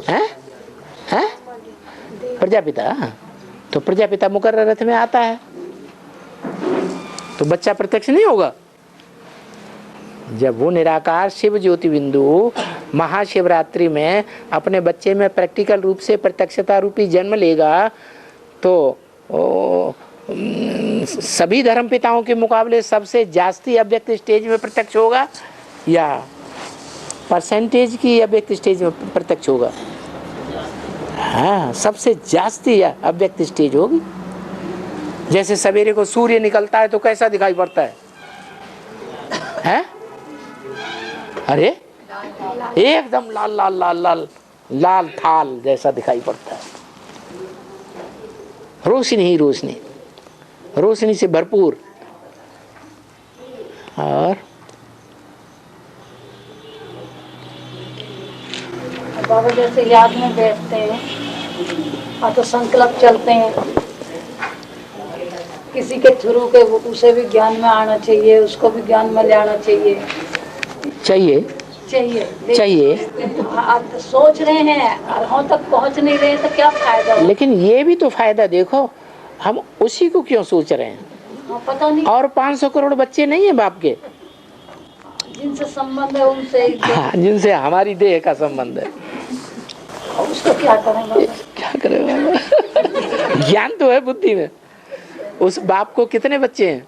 हैं? हैं? प्रजापिता। तो प्रजापिता मुकर्रर रथ में आता है, तो बच्चा प्रत्यक्ष नहीं होगा? जब वो निराकार शिव ज्योति बिंदु महाशिवरात्रि में अपने बच्चे में प्रैक्टिकल रूप से प्रत्यक्षता रूपी जन्म लेगा, तो सभी धर्म पिताओं के मुकाबले सबसे जास्ती अव्यक्त स्टेज में प्रत्यक्ष होगा या परसेंटेज की अव्यक्त स्टेज में प्रत्यक्ष होगा? हाँ, सबसे जास्ती अव्यक्त स्टेज होगी। जैसे सवेरे को सूर्य निकलता है तो कैसा दिखाई पड़ता है? हैं? अरे एकदम लाल लाल लाल लाल लाल थाल जैसा दिखाई पड़ता है, रोशनी ही रोशनी, रोशनी से भरपूर। और बाबा जैसे याद में बैठते हैं और तो संकल्प चलते हैं, किसी के थ्रू के उसे भी ज्ञान में आना चाहिए, उसको भी ज्ञान में ले आना चाहिए। चाहिए आप तो सोच रहे हैं और हम तक पहुंच नहीं रहे तो क्या फायदा? लेकिन ये भी तो फायदा देखो, हम उसी को क्यों सोच रहे हैं? पता नहीं। और 500 करोड़ बच्चे नहीं है बाप के, जिनसे संबंध है उनसे। हाँ, जिनसे हमारी देह का संबंध है। उसको क्या करेंगे? क्या करेंगे? ज्ञान तो है बुद्धि में। उस बाप को कितने बच्चे हैं?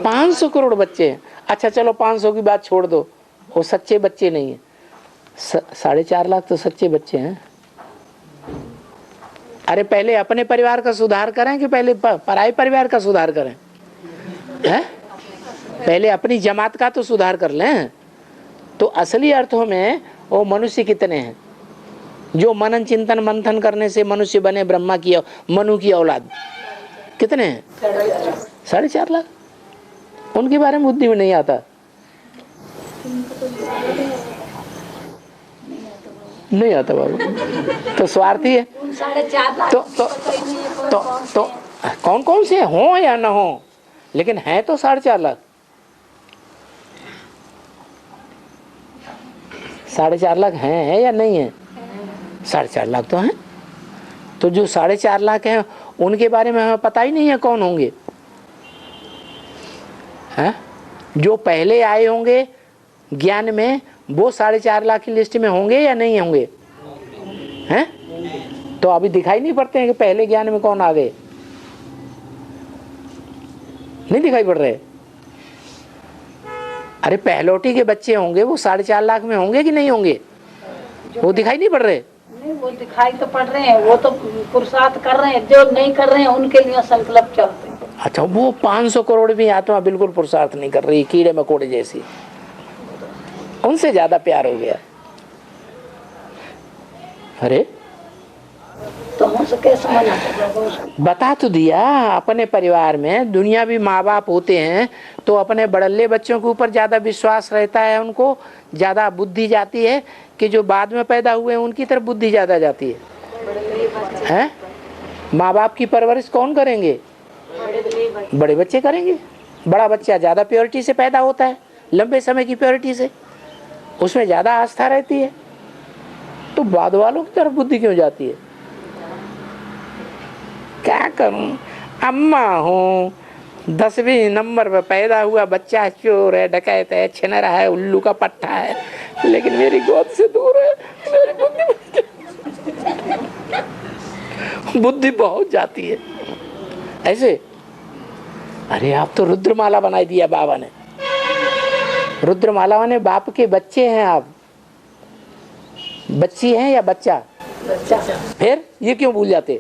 500 करोड़ बच्चे हैं। अच्छा चलो 500 की बात छोड़ दो, वो सच्चे बच्चे नहीं है। 4.5 लाख तो सच्चे बच्चे हैं। अरे पहले अपने परिवार का सुधार करें कि पहले पराये परिवार का सुधार करें? हैं? पहले अपनी जमात का तो सुधार कर लें। तो असली अर्थों में वो मनुष्य कितने हैं जो मनन चिंतन मंथन करने से मनुष्य बने, ब्रह्मा की मनु की औलाद कितने हैं? 4.5 लाख। उनके बारे में बुद्धि में नहीं आता, नहीं आता बाबू। तो स्वार्थी है। 4.5 लाख तो कौन कौन से हो या ना हो, लेकिन है तो 4.5 लाख। 4.5 लाख है या नहीं है? 4.5 लाख तो हैं। तो जो 4.5 लाख हैं उनके बारे में हमें पता ही नहीं है कौन होंगे। हैं? जो पहले आए होंगे ज्ञान में वो 4.5 लाख की लिस्ट में होंगे या नहीं होंगे? हैं? तो अभी दिखाई नहीं पड़ते हैं कि पहले ज्ञान में कौन आ गए? नहीं दिखाई पड़ रहे। अरे पहलोटी के बच्चे होंगे वो 4.5 लाख में होंगे कि नहीं होंगे? वो दिखाई नहीं पड़ रहे। नहीं, वो दिखाई तो पड़ रहे हैं, वो तो पुरुषार्थ कर रहे हैं। जो नहीं कर रहे हैं उनके लिए संकल्प चलते हैं। अच्छा, वो 500 करोड़ भी आत्मा बिल्कुल पुरुषार्थ नहीं कर रही, कीड़े मकोड़े जैसी, उनसे ज्यादा प्यार हो गया। अरे तो हमसे कैसे मना? बता तो दिया, अपने परिवार में दुनियावी माँ बाप होते हैं तो अपने बड़ल्ले बच्चों के ऊपर ज्यादा विश्वास रहता है, उनको ज्यादा बुद्धि जाती है कि जो बाद में पैदा हुए हैं उनकी तरफ बुद्धि ज्यादा जाती है। माँ बाप की परवरिश कौन करेंगे? बड़े बच्चे करेंगे। बड़ा बच्चा ज्यादा प्योरिटी से पैदा होता है, लंबे समय की प्योरिटी से, उसमें ज्यादा आस्था रहती है। तो बाद वालों की तरफ बुद्धि क्यों जाती है? क्या करूं, अम्मा हूँ, 10वीं नंबर पर पैदा हुआ बच्चा चोर है, डकैत है, छिनरा है, उल्लू का पट्टा है, लेकिन मेरी गोद से दूर है। मेरी बुद्धि बहुत जाती है ऐसे। अरे आप तो रुद्रमाला बनाई दिया बाबा ने। रुद्रमाला ने बाप के बच्चे हैं आप, बच्ची हैं या बच्चा? फिर ये क्यों भूल जाते?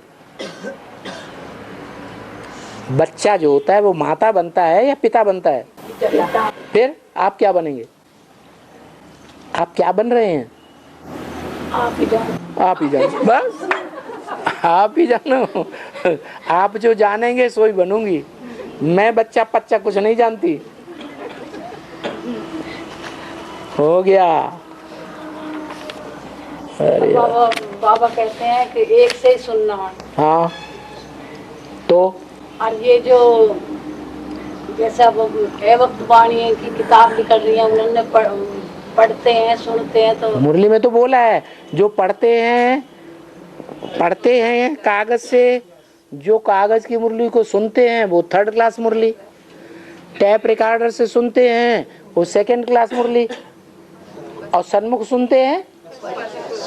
बच्चा जो होता है वो माता बनता है या पिता बनता है? फिर आप क्या बनेंगे? आप क्या बन रहे हैं? आप ही जानो बस। आप ही जानो, आप जो जानेंगे सो ही बनूंगी। मैं बच्चा पच्चा कुछ नहीं जानती। हो गया। अरे बाबा कहते हैं कि एक से ही सुनना है। हाँ तो और ये जो जैसे अब वक्त वाणी की किताब निकल रही है, उन्होंने पढ़ते हैं सुनते हैं तो मुरली में तो बोला है जो पढ़ते हैं कागज से, जो कागज की मुरली को सुनते हैं वो थर्ड क्लास मुरली, टैप रिकॉर्डर से सुनते हैं वो सेकंड क्लास मुरली, और सन्मुख सुनते हैं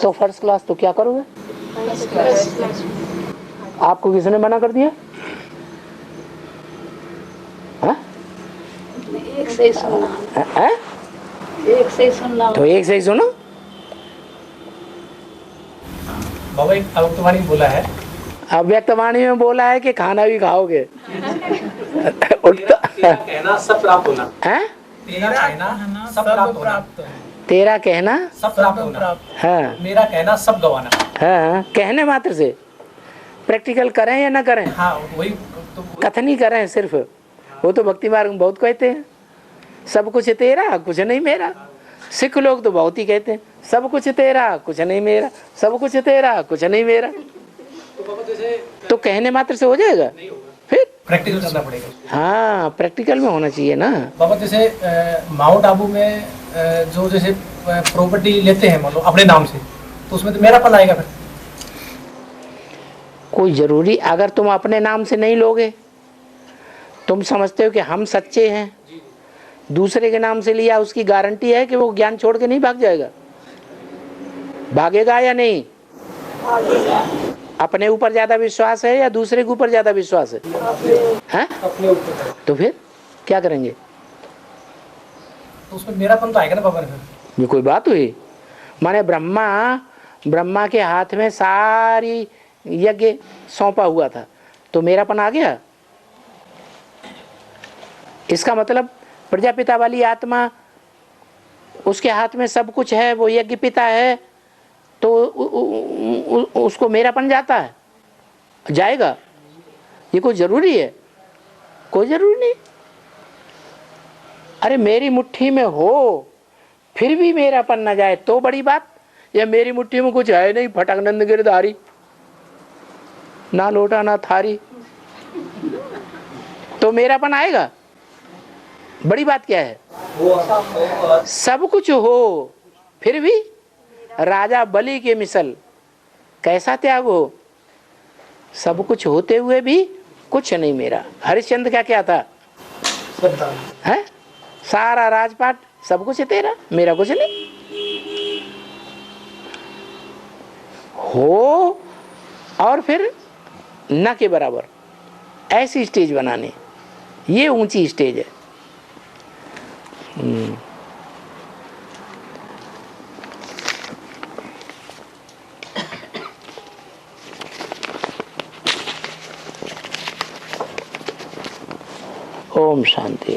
तो फर्स्ट क्लास। तो क्या करोगे? आपको किसने मना कर दिया? हाँ? एक से ही सुनना है। एक से ही सुनना तो एक से ही सुनो। बाबा एक अव्यक्तवाणी बोला है, अव्यक्तवाणी में बोला है कि खाना भी खाओगे। तेरा कहना सब प्राप्त होना है? तेरा कहना सब प्राप्त होना, तेरा कहना सब प्राप्त होना, हाँ मेरा कहना सब गवाना। हाँ, कहने मात्र से। प्रैक्टिकल करें या ना करें? हाँ वही तो कथन ही करें सिर्फ। वो तो भक्ति मार्ग में बहुत कहते हैं सब कुछ तेरा कुछ नहीं मेरा। सिख लोग तो बहुत ही कहते हैं सब कुछ तेरा कुछ नहीं मेरा, सब कुछ तेरा कुछ नहीं मेरा। तो कहने मात्र से हो जाएगा? फिर प्रैक्टिकल करना पड़ेगा। हाँ, प्रैक्टिकल में होना चाहिए ना। बाबा जैसे माउंट आबू में जो जैसे प्रॉपर्टी लेते हैं मान लो अपने नाम से, तो उसमें तो मेरापन आएगा फिर। कोई जरूरी, अगर तुम अपने नाम से नहीं लोगे, तुम समझते हो कि हम सच्चे हैं, दूसरे के नाम से लिया, उसकी गारंटी है कि वो ज्ञान छोड़ के नहीं भाग जाएगा? भागेगा या नहीं? अपने ऊपर ज्यादा विश्वास है या दूसरे के ऊपर ज्यादा विश्वास है? हैं? अपने ऊपर। तो फिर क्या करेंगे? तो उसमें मेरापन तो आएगा ना बाबा। ये कोई बात हुई? माने ब्रह्मा के हाथ में सारी यज्ञ सौंपा हुआ था, तो मेरापन आ गया। इसका मतलब प्रजापिता वाली आत्मा, उसके हाथ में सब कुछ है, वो यज्ञ पिता है, तो उसको मेरापन जाता है, जाएगा? ये कोई जरूरी है? कोई जरूरी नहीं। अरे मेरी मुट्ठी में हो फिर भी मेरापन न जाए तो बड़ी बात। या मेरी मुट्ठी में कुछ है नहीं, फटक नंद गिरधारी, ना लोटा ना थारी, तो मेरापन आएगा? बड़ी बात क्या है? सब कुछ हो फिर भी राजा बलि के मिसल कैसा त्याग हो? सब कुछ होते हुए भी कुछ नहीं मेरा। हरिश्चंद्र का क्या था? है सारा राजपाट, सब कुछ है तेरा, मेरा कुछ नहीं। हो और फिर न के बराबर, ऐसी स्टेज बनानी, ये ऊंची स्टेज है। ओम शांति।